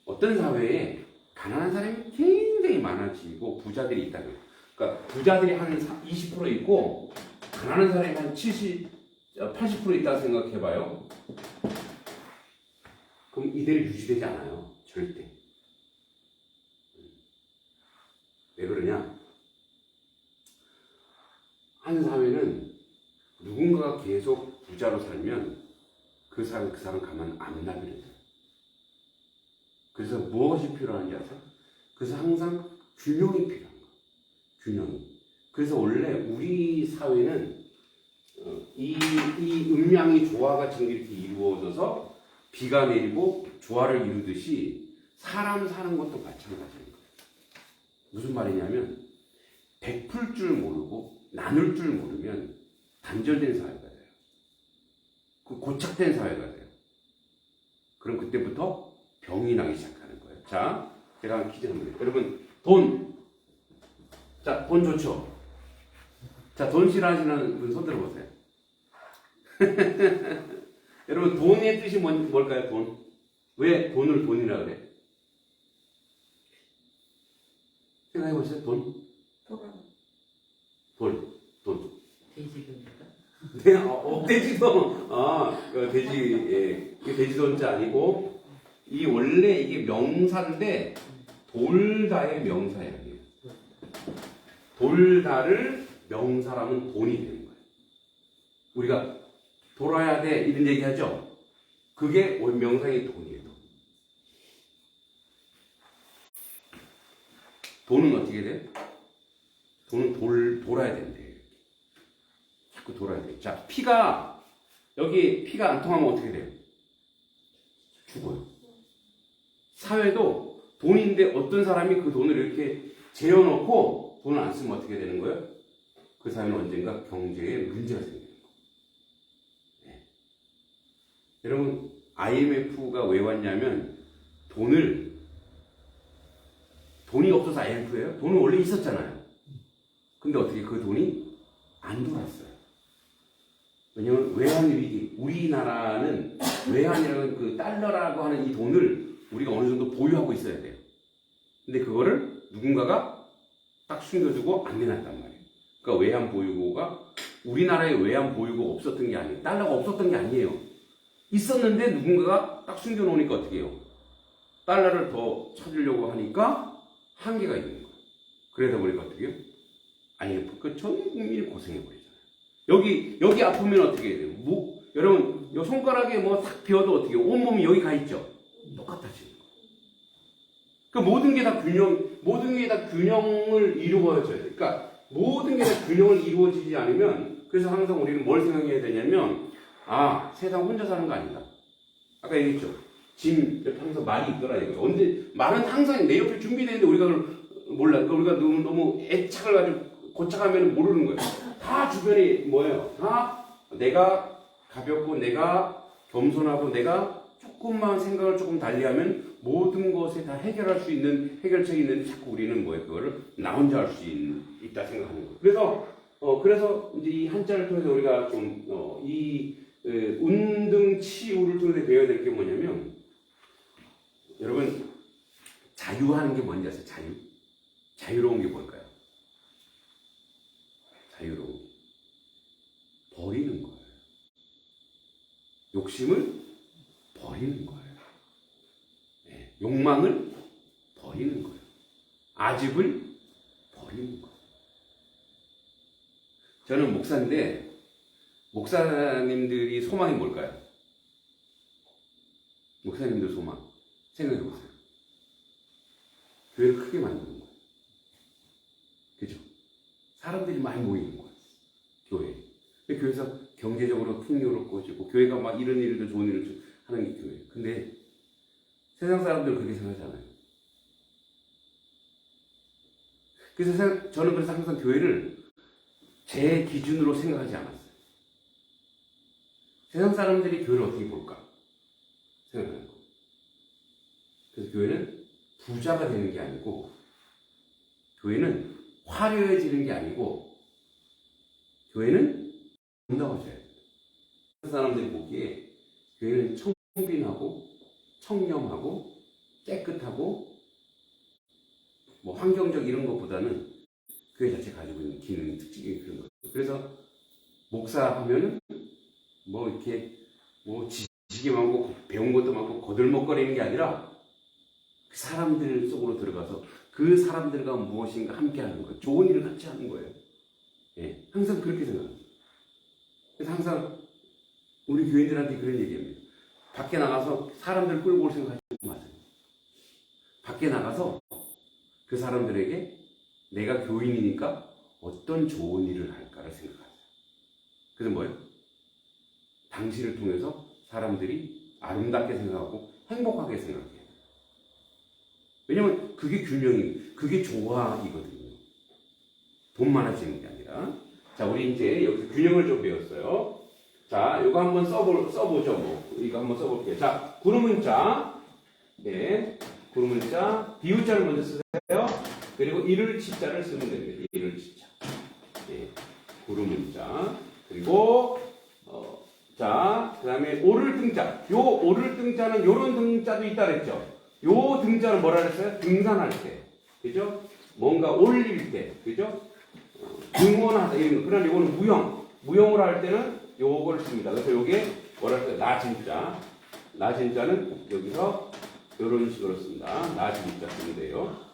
어떤 사회에 가난한 사람이 굉장히 많아지고 부자들이 있다고요. 그러니까 부자들이 한 20% 있고 가난한 사람이 한 80% 있다고 생각해봐요. 그럼 이대로 유지되지 않아요. 절대. 왜 그러냐? 한 사회는 누군가가 계속 부자로 살면 그 사람 가만 안 놔둬요. 그래서 무엇이 필요한지 아세요? 그래서 항상 균형이 필요한 거예요. 균형이. 그래서 원래 우리 사회는 이 음양이 조화가 지금 이렇게 이루어져서 비가 내리고 조화를 이루듯이 사람 사는 것도 마찬가지인 거예요. 무슨 말이냐면 베풀 줄 모르고 나눌 줄 모르면 단절된 사회가 돼요. 고착된 사회가 돼요. 그럼 그때부터 병이 나기 시작하는 거예요. 자, 제가 한 퀴즈 한번 해요. 여러분, 돈. 자, 돈 좋죠? 자, 돈 싫어하시는 분 손 들어보세요. 여러분, 돈의 뜻이 뭘까요? 돈. 왜 돈을 돈이라 그래? 생각해보세요. 돈. 돈. 돼지돈인가? 네, 돼지돈. 돼지돈자 아니고, 원래 이게 명사인데, 돌다의 명사예요. 돌다를 명사라면 돈이 되는 거예요. 우리가 돌아야 돼, 이런 얘기 하죠? 그게 명사의 돈이에요. 돈은 어떻게 돼? 돈은 돌아야 된대. 자꾸 돌아야 돼. 자, 여기 피가 안 통하면 어떻게 돼요? 죽어요. 사회도 돈인데 어떤 사람이 그 돈을 이렇게 재워놓고 돈을 안 쓰면 어떻게 되는 거예요? 그 사회는 언젠가 경제에 문제가 생기는 거예요. 네. 여러분, IMF가 왜 왔냐면 돈이 없어서 IMF예요? 돈은 원래 있었잖아요. 근데 어떻게 그 돈이 안 돌았어요. 왜냐면 외환 위기, 우리나라는 외환이라는 그 달러라고 하는 이 돈을 우리가 어느 정도 보유하고 있어야 돼요. 근데 그거를 누군가가 딱 숨겨두고 안 내놨단 말이에요. 그러니까 외환 보유고가 우리나라에 외환 보유고가 없었던 게 아니에요. 달러가 없었던 게 아니에요. 있었는데 누군가가 딱 숨겨놓으니까 어떻게 해요? 달러를 더 찾으려고 하니까 한계가 있는 거예요. 그러다 보니까 어떻게 해요? IMF, 전 국민이 고생해버리잖아요. 여기 아프면 어떻게 해요? 여러분, 요 손가락에 뭐 탁 비워도 어떻게 해요? 온몸이 여기 가 있죠? 똑같아지는 거예요. 그 모든 게 다 균형을 이루어져야 돼요. 그러니까 모든 게 다 균형을 이루어지지 않으면, 그래서 항상 우리는 뭘 생각해야 되냐면, 아, 세상 혼자 사는 거 아니다. 아까 얘기했죠. 짐 옆에 항상 말이 있더라 이거. 언제 말은 항상 내 옆에 준비되는데 우리가 그걸 몰라. 우리가 너무 애착을 가지고 고착하면 모르는 거예요. 다 주변에 뭐예요? 다 내가 가볍고 내가 겸손하고 내가 조금만 생각을 조금 달리하면 모든 것에 다 해결할 수 있는 해결책이 있는데 자꾸 우리는 뭐예요? 그거를 나 혼자 할 수 있다 생각하는 거예요. 그래서 이제 이 한자를 통해서 우리가 운등치우를 통해서 배워야 될 게 뭐냐면, 여러분 자유하는 게 뭔지 아세요? 자유로운 게 뭘까요? 자유로운 게 버리는 거예요. 욕심을 버리는 거예요. 네, 욕망을 버리는 거예요. 아집을 버리는 거예요. 저는 목사인데 목사님들이 소망이 뭘까요? 목사님들 소망 생각해 보세요. 교회를 크게 만드는 거예요. 그죠? 사람들이 많이 모이는 거예요. 교회. 교회에서 경제적으로 풍요롭고 교회가 막 이런 일도 좋은 일을 하는 게 교회예요. 근데 세상 사람들은 그렇게 생각하지 않아요. 그래서 저는 그래서 항상 교회를 제 기준으로 생각하지 않았어요. 세상 사람들이 교회를 어떻게 볼까 생각하는 거예요. 그래서 교회는 부자가 되는 게 아니고, 교회는 화려해지는 게 아니고, 교회는 아름다워져야 돼요. 사람들이 보기에 교회는 청빈하고 청렴하고 깨끗하고 뭐 환경적 이런 것보다는 교회 자체 가지고 있는 기능 특징이 그런 거예요. 그래서 목사 하면은 뭐 이렇게 뭐 지식이 많고 배운 것도 많고 거들먹거리는 게 아니라 그 사람들 속으로 들어가서 그 사람들과 무엇인가 함께 하는 거예요. 좋은 일을 같이 하는 거예요. 예, 항상 그렇게 생각합니다. 그래서 항상 우리 교인들한테 그런 얘기합니다. 밖에 나가서 사람들 끌고 올 생각하지 마세요. 밖에 나가서 그 사람들에게 내가 교인이니까 어떤 좋은 일을 할까를 생각하세요. 그래서 뭐예요? 당신을 통해서 사람들이 아름답게 생각하고 행복하게 생각해요. 왜냐면 그게 그게 조화이거든요. 돈 많아지는 게 아니라. 자, 우리 이제 여기서 균형을 좀 배웠어요. 자, 이거 한번 써보죠. 뭐. 이거 한번 써볼게요. 자, 구름문자. 네. 구름문자. 비유자를 먼저 쓰세요. 그리고 이를 치자를 쓰면 됩니다. 이를 치자. 네. 구름문자. 그리고, 자, 그 다음에 오를 등자. 요 오를 등자는 요런 등자도 있다 그랬죠. 요 등자는 뭐라 그랬어요? 등산할 때. 그죠? 뭔가 올릴 때. 그죠? 등원하다. 이런 거. 그러나 이거는 무형으로 할 때는 요걸 씁니다. 그래서 요게 뭐라 그랬어요? 나진자. 나진자는 여기서 요런 식으로 씁니다. 나진자 쓰면 돼요.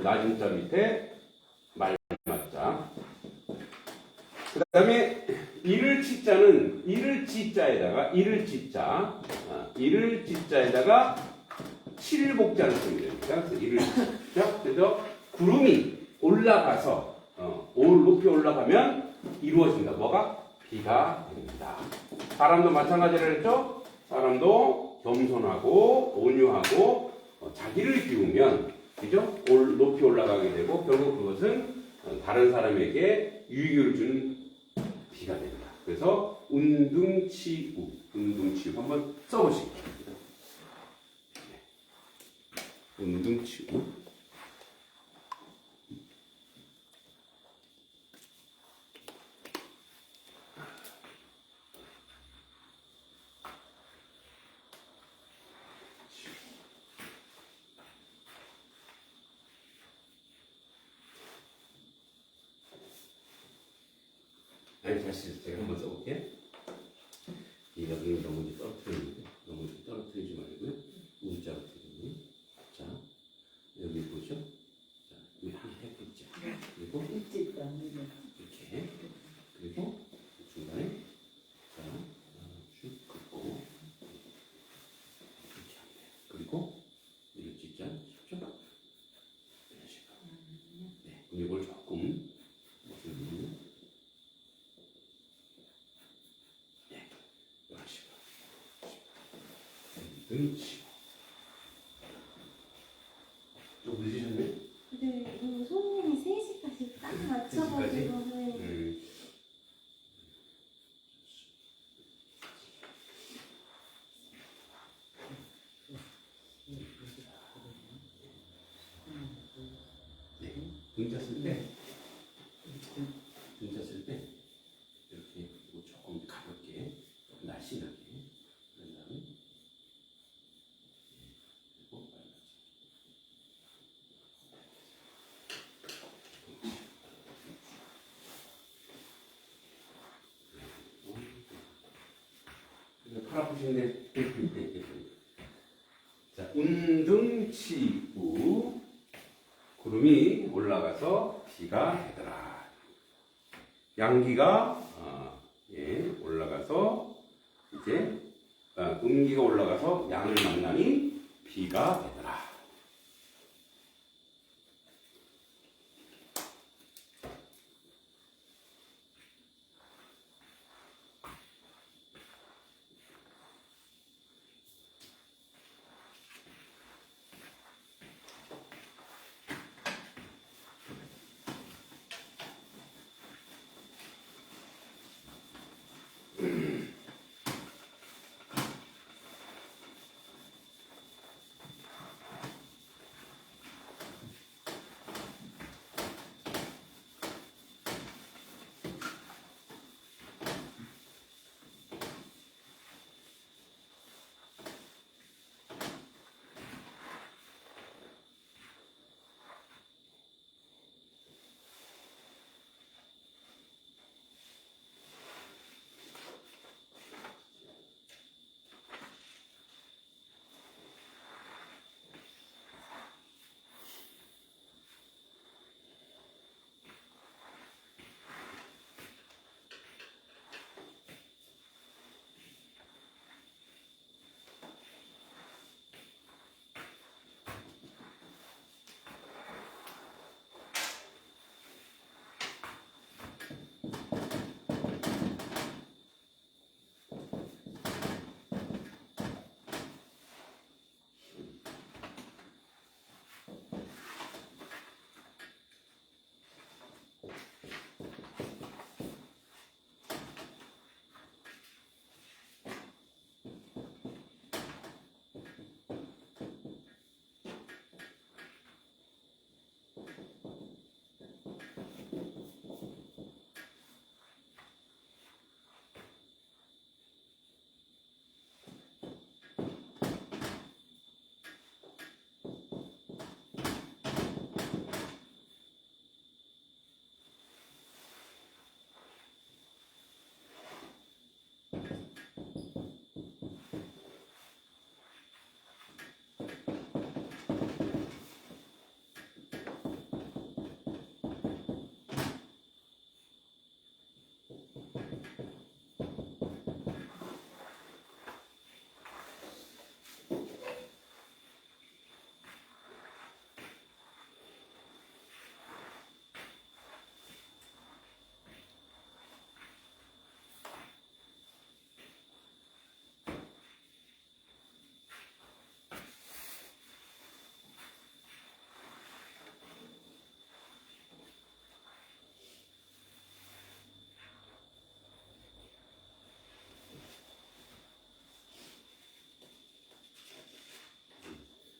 나진자 밑에 말맞자. 그 다음에 이를 치자는 이를 치자에다가 칠복자를 씁니다. 그래서 이를 치자. 그래서 구름이 올라가서 높이 올라가면 이루어진다. 뭐가? 비가 됩니다. 사람도 마찬가지로 했죠. 사람도 겸손하고 온유하고 자기를 비우면, 그죠? 높이 올라가게 되고 결국 그것은 다른 사람에게 유익을 주는 비가 됩니다. 그래서 운등치우 한번 써보시기 바랍니다. 운등치우. 다시 제가 한번 써볼게요. 이 여기는 너무 떨어뜨리지 말고요. 문자로 드리고요. 자, 여기 보죠. 자, 여기 하나 했겠죠. 그리고 이렇게, 그리고 중간에 자, 쭉 긋고 이렇게 하면 돼요. 그리고 이를 찍자, 쉽죠? 이런 식으로. 네, 이걸 조금 등치. 좀 늦으셨네? 근데 이거 손님이 3시까지 딱 맞춰가지고 네. 등자 쓸 때, 등자 쓸 때 이렇게 조금 가볍게, 조금 날씬하게 그런 다음에 그리고 빨간색. 팔 아프신데. 자, 운등치우 구름이 올라가서 비가 되더라. 양기가 올라가서 이제 음기가 올라가서 양을 만나니 비가 되더라.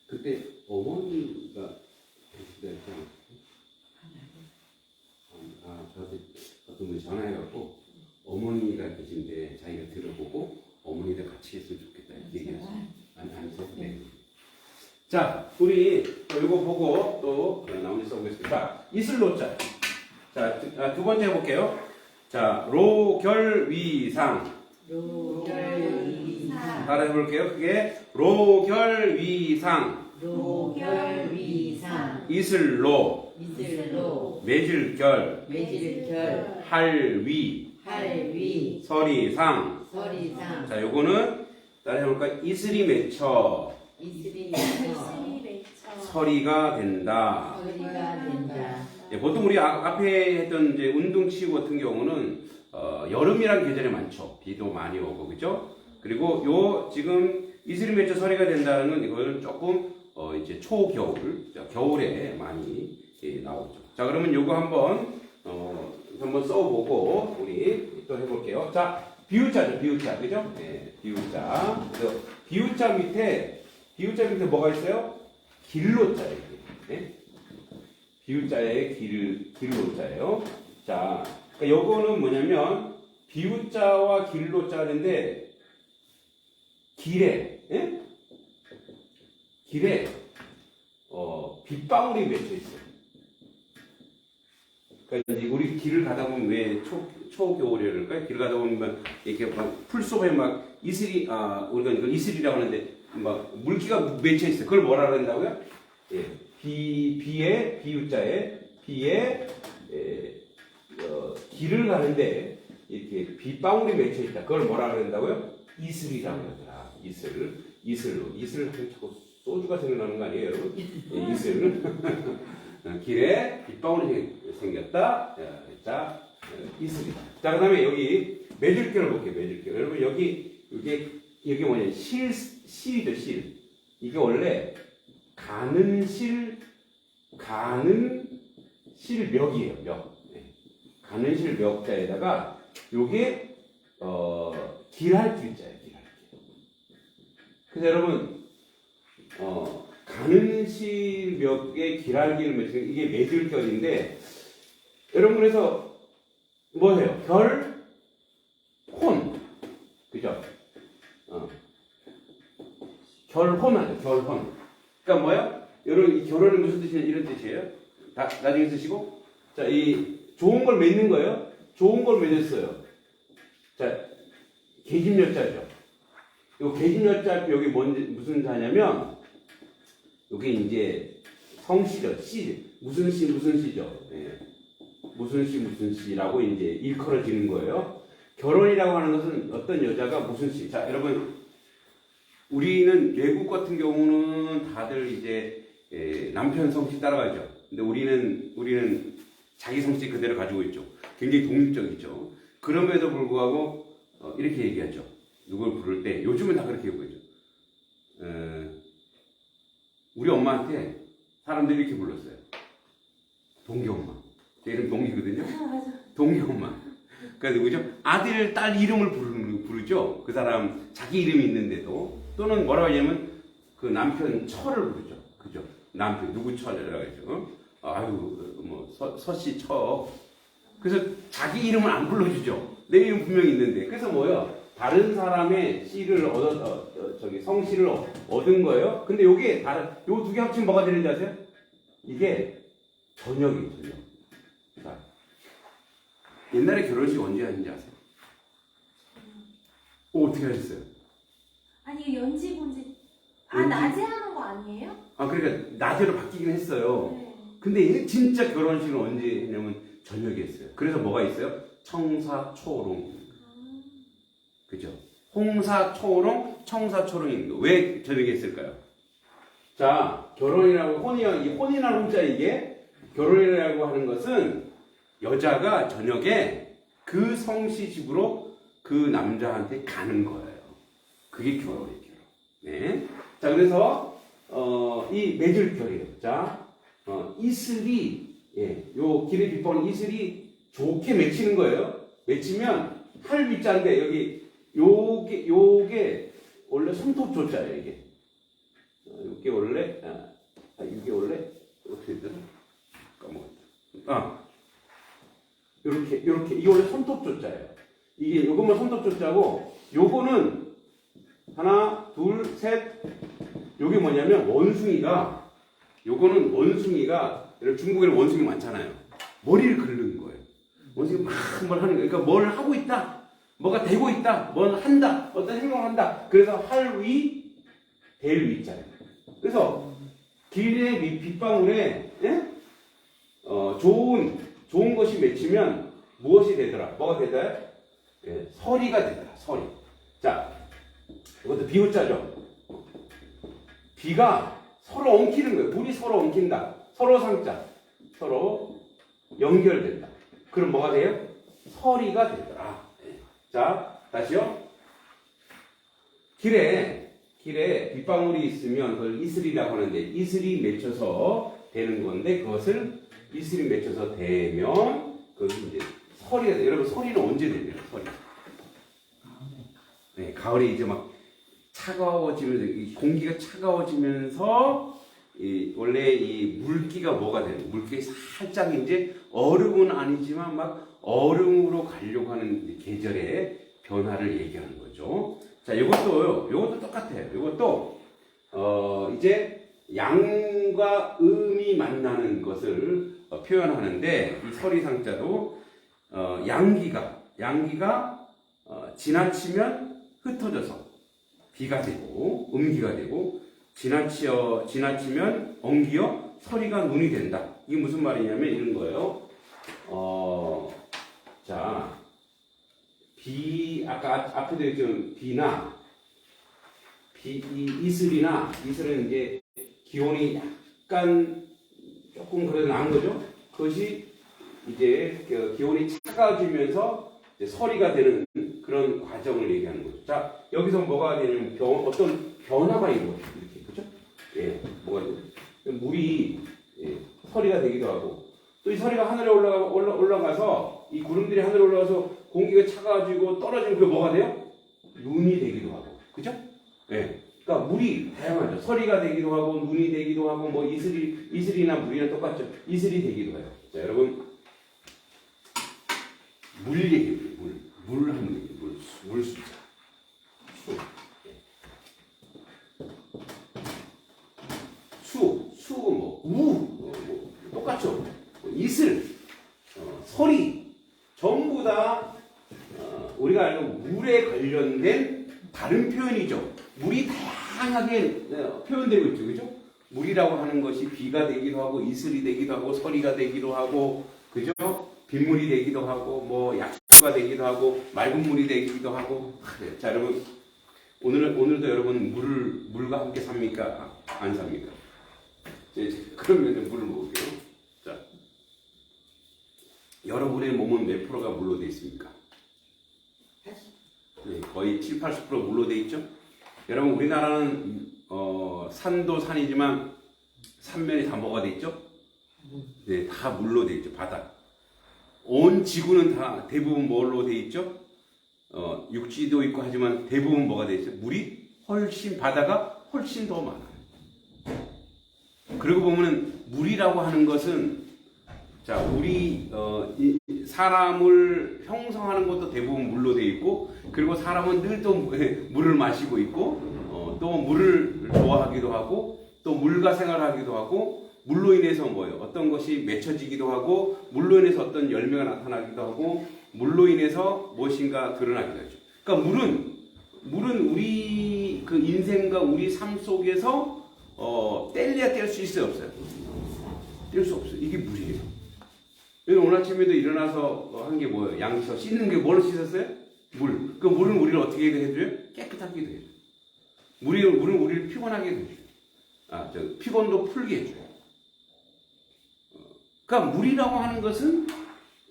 그때 어머니가 계시다니까. 저한테 어떤 분이 전화해갖고 어머니가 계신데 자기가 들어보고 어머니들 같이 했으면 좋겠다 이렇게 얘기하셨어요. 아니세요? 네. 자, 우리 이거 보고 또 나머지 써보겠습니다. 이슬로자. 자, 두 번째 해볼게요. 자, 로결위상. 로결위상. 따라 해볼게요. 그게 로결위상. 로결위상. 이슬로. 이슬로. 매질결. 매질결. 할위. 할위. 서리상. 서리상. 자, 요거는 따라 해볼까? 이슬이 맺혀. 이슬이 맺혀. 서리가 된다. 서리가 된다. 예, 보통 우리 앞에 했던 이제 운동치유 같은 경우는 여름이란 계절에 많죠. 비도 많이 오고 그죠? 그리고 요 지금 이슬이 맺혀 서리가 된다는 건 이거는 조금 이제 초겨울, 겨울에 많이 나오죠. 자, 그러면 요거 한번 써보고 우리 또 해볼게요. 자, 비유자죠, 비유자, 그죠? 네, 비유자. 그래서 비유자 밑에 뭐가 있어요? 길로자예요. 네? 비유자의 길로자예요. 자, 그러니까 요거는 뭐냐면 비유자와 길로자인데 길에, 예? 길에 빗방울이 맺혀 있어요. 그러니까 이제 우리 길을 가다 보면 왜 초겨울에 그럴까요? 길을 가다 보면 이렇게 막 풀 속에 막 이슬이, 우리가 이걸 이슬이라고 하는데 막 물기가 맺혀 있어요. 그걸 뭐라 그런다고요? 예, 비유자에 길을 가는데 이렇게 빗방울이 맺혀 있다. 그걸 뭐라 그런다고요? 이슬이라고 하더라. 이슬로 자꾸 소주가 생각나는 거 아니에요, 여러분? 예, 이슬. 길에 빗방울이 생겼다. 자, 이슬이다. 자, 그다음에 여기 매들결을 볼게요. 매들결. 여러분 여기 뭐냐? 실이죠, 실. 이게 원래 가는 실멱이에요. 멱. 네. 가는 실멱자에다가 요게 길할 길자예요. 길할 길. 그래서 여러분 가는 실멱에 길할 길을 맺으면 이게 매들결인데 여러분 그래서 뭐예요? 결, 혼, 그죠? 결혼하죠. 결혼. 그러니까 뭐야? 여러분 이 결혼은 무슨 뜻이냐 이런 뜻이에요. 나중에 쓰시고 자, 이 좋은 걸 맺는 거예요. 좋은 걸 맺었어요. 자, 계집여자죠. 요 계집여자 여기 무슨 자냐면 여기 이제 성씨죠. 씨. 무슨 씨죠. 예. 무슨 씨라고 이제 일컬어지는 거예요. 결혼이라고 하는 것은 어떤 여자가 무슨 씨. 자, 여러분 우리는 외국 같은 경우는 다들 이제 남편 성씨 따라가죠. 근데 우리는 자기 성씨 그대로 가지고 있죠. 굉장히 독립적이죠. 그럼에도 불구하고 이렇게 얘기하죠. 누굴 부를 때 요즘은 다 그렇게 얘기하죠. 우리 엄마한테 사람들이 이렇게 불렀어요. 동기엄마. 제 이름 동기거든요. 동기엄마. 그러니까 누구죠? 아들, 딸 이름을 부르죠. 그 사람 자기 이름이 있는데도 또는 뭐라고 하냐면 그 남편 처를 부르죠. 그죠? 남편 누구 처라고 하죠. 아유 뭐 서씨 처. 그래서 자기 이름을 안 불러주죠. 내 이름 분명히 있는데. 그래서 뭐요? 다른 사람의 씨를 성씨를 얻은 거예요. 근데 요게 요 두 개 합치면 뭐가 되는지 아세요? 이게 전역이에요, 전역. 자, 옛날에 결혼식 언제 하는지 아세요? 어떻게 하셨어요? 아니 이거 연지본지 낮에 하는 거 아니에요? 그러니까 낮에로 바뀌긴 했어요. 네. 근데 진짜 결혼식은 언제 했냐면 저녁에 했어요. 그래서 뭐가 있어요? 청사초롱. 그죠? 홍사초롱, 청사초롱인 거. 왜 저녁에 했을까요? 자, 결혼이라고 혼이라는 혼자 이게 결혼이라고 하는 것은 여자가 저녁에 그 성씨 집으로 그 남자한테 가는 거예요. 그게 결혼이에요. 네. 자, 그래서 이 맺을결이에요. 자, 이슬이 요 길의 빗방울 이슬이 좋게 맺히는 거예요. 맺히면 할빗자인데 여기 요게 원래 손톱 조자예요. 이게 이게 원래 어떻게 되더라? 까먹었다. 요렇게 이게 원래 손톱 조자예요. 이게 요것만 손톱 조자고 요거는 하나, 둘, 셋. 요게 뭐냐면 요거는 원숭이가 중국에는 원숭이 많잖아요. 머리를 긁는 거예요. 원숭이 막 뭘 하는 거예요. 그러니까 뭘 하고 있다. 뭐가 되고 있다. 뭘 한다. 어떤 행동을 한다. 그래서 할 위, 될 위자예요. 그래서 길의 빗방울에 좋은 것이 맺히면 무엇이 되더라? 뭐가 되더라? 서리가 되더라. 서리. 자, 이것도 비유자죠. 비가 서로 엉키는 거예요. 물이 서로 엉킨다. 서로 상자. 서로 연결된다. 그럼 뭐가 돼요? 서리가 되더라. 자, 다시요. 길에 길에 빗방울이 있으면 그걸 이슬이라고 하는데 이슬이 맺혀서 되는 건데 그것을 이슬이 맺혀서 되면 그것이 이제 서리가 돼요. 여러분 서리는 언제 되냐? 서리. 네, 가을에 이제 막 차가워지면서 이 공기가 차가워지면서 원래 이 물기가 뭐가 되는? 물기가 살짝 이제 얼음은 아니지만 막 얼음으로 가려고 하는 계절의 변화를 얘기하는 거죠. 자, 이것도 똑같아요. 이것도 이제 양과 음이 만나는 것을 표현하는데 이 서리상자도 양기가 지나치면 흩어져서 비가 되고 음기가 되고 지나치면 엉기어 서리가 눈이 된다. 이게 무슨 말이냐면 이런 거예요. 자, 아까 앞에도 얘기했지만 이슬은 이제 기온이 약간 조금 그래도 나은 거죠. 그것이 이제 기온이 차가워지면서 이제 서리가 되는 그런 과정을 얘기하는 거죠. 자, 여기서 뭐가 되냐면 어떤 변화가 이루어져요. 이렇게, 그죠? 예, 뭐가 되죠? 물이 서리가 되기도 하고 또 이 서리가 하늘에 올라가서 이 구름들이 하늘에 올라가서 공기가 차가워지고 떨어지면 그게 뭐가 돼요? 눈이 되기도 하고, 그죠? 예. 그러니까 물이 다양하죠. 서리가 되기도 하고 눈이 되기도 하고 뭐 이슬이나 물이랑 똑같죠. 이슬이 되기도 해요. 자, 여러분 물 얘기해요. 물 하는 얘기예요. 물 숫자. 똑같죠. 이슬, 서리 전부 다 우리가 알고 물에 관련된 다른 표현이죠. 물이 다양하게 표현되고 있죠. 그죠? 물이라고 하는 것이 비가 되기도 하고 이슬이 되기도 하고 서리가 되기도 하고 그죠? 빗물이 되기도 하고 뭐 약수가 되기도 하고 맑은 물이 되기도 하고. 네. 자, 여러분 오늘도 여러분 물과 함께 삽니까? 안 삽니까? 그러면 물을 먹을게요. 자, 여러분의 몸은 몇 프로가 물로 되어 있습니까? 네, 거의 7, 80% 물로 되어 있죠? 여러분 우리나라는 산도 산이지만 산면이 다 뭐가 되어 있죠? 네, 다 물로 되어 있죠. 바다. 온 지구는 다 대부분 뭘로 되어 있죠? 육지도 있고 하지만 대부분 뭐가 되어 있죠? 물이 바다가 훨씬 더 많아요. 그리고 보면은 물이라고 하는 것은 자, 우리 사람을 형성하는 것도 대부분 물로 되어 있고 그리고 사람은 늘 또 물을 마시고 있고 또 물을 좋아하기도 하고 또 물과 생활하기도 하고 물로 인해서 뭐예요? 어떤 것이 맺혀지기도 하고 물로 인해서 어떤 열매가 나타나기도 하고 물로 인해서 무엇인가 드러나기도 하죠. 그러니까 물은 우리 그 인생과 우리 삶 속에서 뗄래야 뗄 수 있어요, 없어요? 뗄 수 없어요. 이게 물이에요. 오늘 아침에도 일어나서 한 게 뭐예요? 양치서 씻는 게 뭘로 씻었어요? 물. 그 물은 우리를 어떻게 해줘요? 깨끗하게 해줘요. 물은 우리를 피곤하게 해줘요. 피곤도 풀게 해줘요. 그러니까 물이라고 하는 것은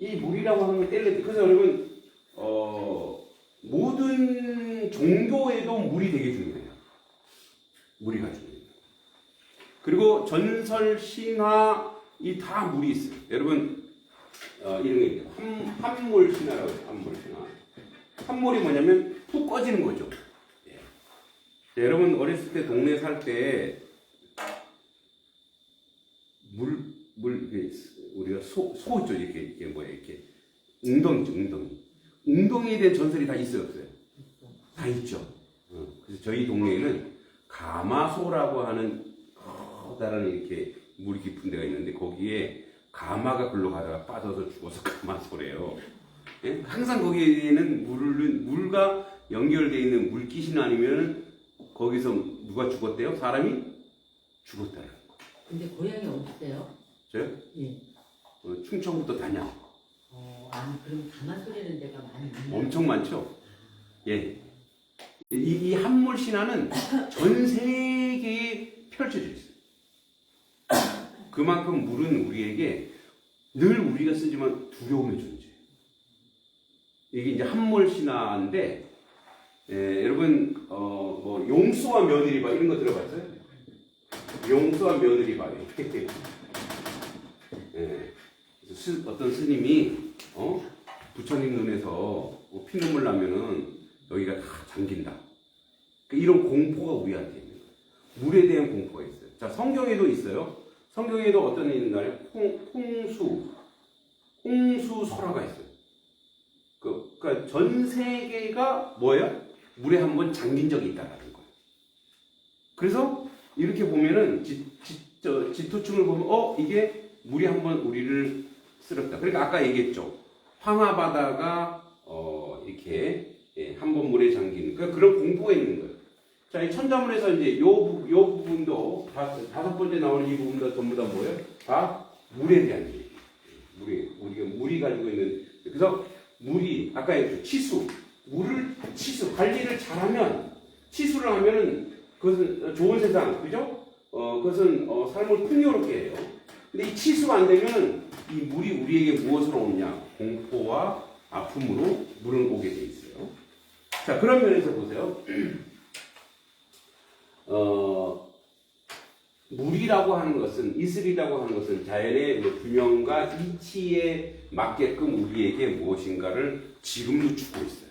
이 물이라고 하는 걸 뗄래야 돼. 그래서 여러분 모든 종교에도 물이 되게 중요해요. 물이 가지고 있는. 그리고 전설, 신화 이 다 물이 있어요. 여러분 이런 게 있어요. 함몰 신화라고 해요. 함몰 신화. 함몰이 뭐냐면 푹 꺼지는 거죠. 예. 여러분 어렸을 때 동네 살 때 우리가 소 있죠. 이렇게 뭐야 이렇게 웅덩이에 대한 전설이 다 있어요, 없어요? 다 있죠. 그래서 저희 동네에는 가마소라고 하는 커다란 이렇게 물이 깊은 데가 있는데 거기에 가마가 글로 가다가 빠져서 죽어서 가마소래요. 예? 항상 거기에는 물과 연결되어 있는 물귀신 아니면 거기서 누가 죽었대요? 사람이 죽었다. 근데 고향이 어디세요? 저요? 예. 충청부터 단양. 그럼 가마소리는 데가 많이 있나요? 엄청 많죠. 예. 이 함몰 신화는 전 세계에 펼쳐져 있어요. 그만큼 물은 우리에게 늘 우리가 쓰지만 두려움의 존재예요. 이게 이제 함몰 신화인데 여러분 뭐 용수와 며느리 바 이런 거 들어봤어요? 용수와 며느리 바. 어떤 스님이 부처님 눈에서 뭐 피눈물 나면은 여기가 다 잠긴다. 이런 공포가 우리한테 있는 거예요. 물에 대한 공포가 있어요. 자, 성경에도 있어요. 성경에도 어떤 일이 있나요? 홍수설화가 있어요. 그러니까 전 세계가 뭐예요? 물에 한번 잠긴 적이 있다는 거예요. 그래서 이렇게 보면은 지토층을 보면 이게 물이 한번 우리를 쓸었다. 그러니까 아까 얘기했죠. 황하바다가 이렇게 한번 물에 잠기는 그런 공포가 있는 거예요. 자, 이 천자문에서 이제 요 부분도 다섯 번째 나오는 이 부분도 전부 다 뭐예요? 다 물에 대한 얘기. 물이 가지고 있는. 그래서 물이 아까 했죠. 치수. 관리를 잘하면 치수를 하면은 그것은 좋은 세상, 그죠? 그것은 삶을 풍요롭게 해요. 근데 이 치수가 안 되면 이 물이 우리에게 무엇으로 오냐? 공포와 아픔으로 물은 오게 돼 있어요. 자, 그런 면에서 보세요. 물이라고 하는 것은, 이슬이라고 하는 것은 자연의 균형과 이치에 맞게끔 우리에게 무엇인가를 지금도 주고 있어요.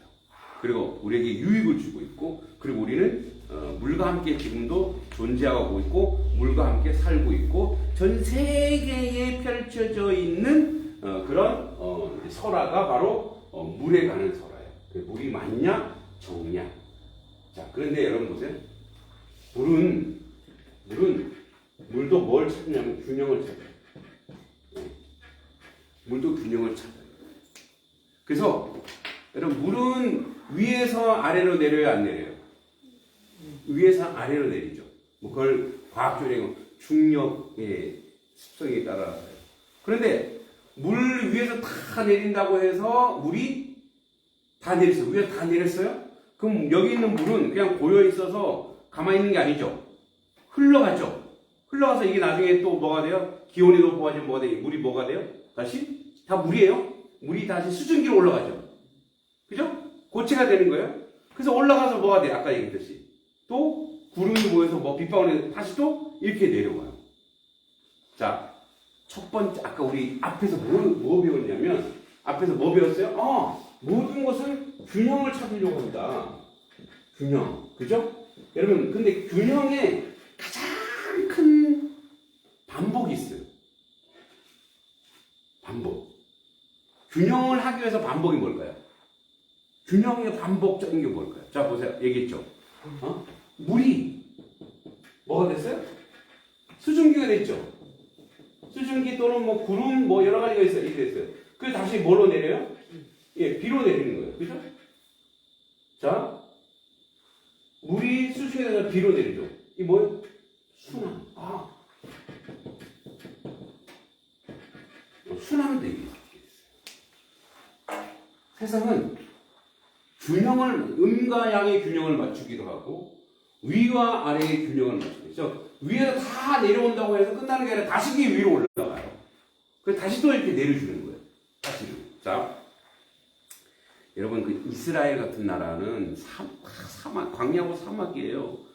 그리고 우리에게 유익을 주고 있고, 그리고 우리는 물과 함께 지금도 존재하고 있고, 물과 함께 살고 있고, 전 세계에 펼쳐져 있는 그런 설화가 바로 물에 가는 설화예요. 물이 맞냐, 적냐. 자, 그런데 여러분 보세요. 물도 뭘 찾냐면 균형을 찾아요. 물도 균형을 찾아요. 그래서 여러분 물은 위에서 아래로 내려요, 안 내려요? 위에서 아래로 내리죠. 뭐 그걸 과학적으로 중력의 습성에 따라서요. 그런데 물 위에서 다 내린다고 해서 물이 다 내렸어요. 위에서 다 내렸어요? 그럼 여기 있는 물은 그냥 고여 있어서 가만히 있는 게 아니죠. 흘러가죠. 흘러가서 이게 나중에 또 뭐가 돼요? 기온이 높아지면 뭐가 돼요? 물이 뭐가 돼요? 다시? 다 물이에요. 물이 다시 수증기로 올라가죠. 그죠? 고체가 되는 거예요. 그래서 올라가서 뭐가 돼요? 아까 얘기했듯이. 또 구름이 모여서 뭐 빗방울이 다시 또 이렇게 내려와요. 자, 첫 번째, 아까 우리 앞에서 뭐 배웠냐면, 앞에서 뭐 배웠어요? 모든 것은 균형을 찾으려고 한다. 균형. 그죠? 여러분, 근데 균형에 가장 큰 반복이 있어요. 반복. 균형을 하기 위해서 반복이 뭘까요? 균형의 반복적인 게 뭘까요? 자, 보세요. 얘기했죠. 물이 뭐가 됐어요? 수증기가 됐죠. 수증기 또는 뭐 구름 뭐 여러 가지가 있어요. 이렇게 됐어요. 그래서 다시 뭐로 내려요? 예, 비로 내리는 거예요. 그죠? 자, 물이 수증기가 돼서 비로 내리죠. 이 뭐예요? 순환. 순환도 얘기했어요. 세상은 균형을, 음과 양의 균형을 맞추기도 하고, 위와 아래의 균형을 맞추고 있죠. 위에서 다 내려온다고 해서 끝나는 게 아니라 다시 위로 올라가요. 그래서 다시 또 이렇게 내려주는 거예요. 다시. 자, 여러분, 그 이스라엘 같은 나라는 사막, 광야고 사막이에요.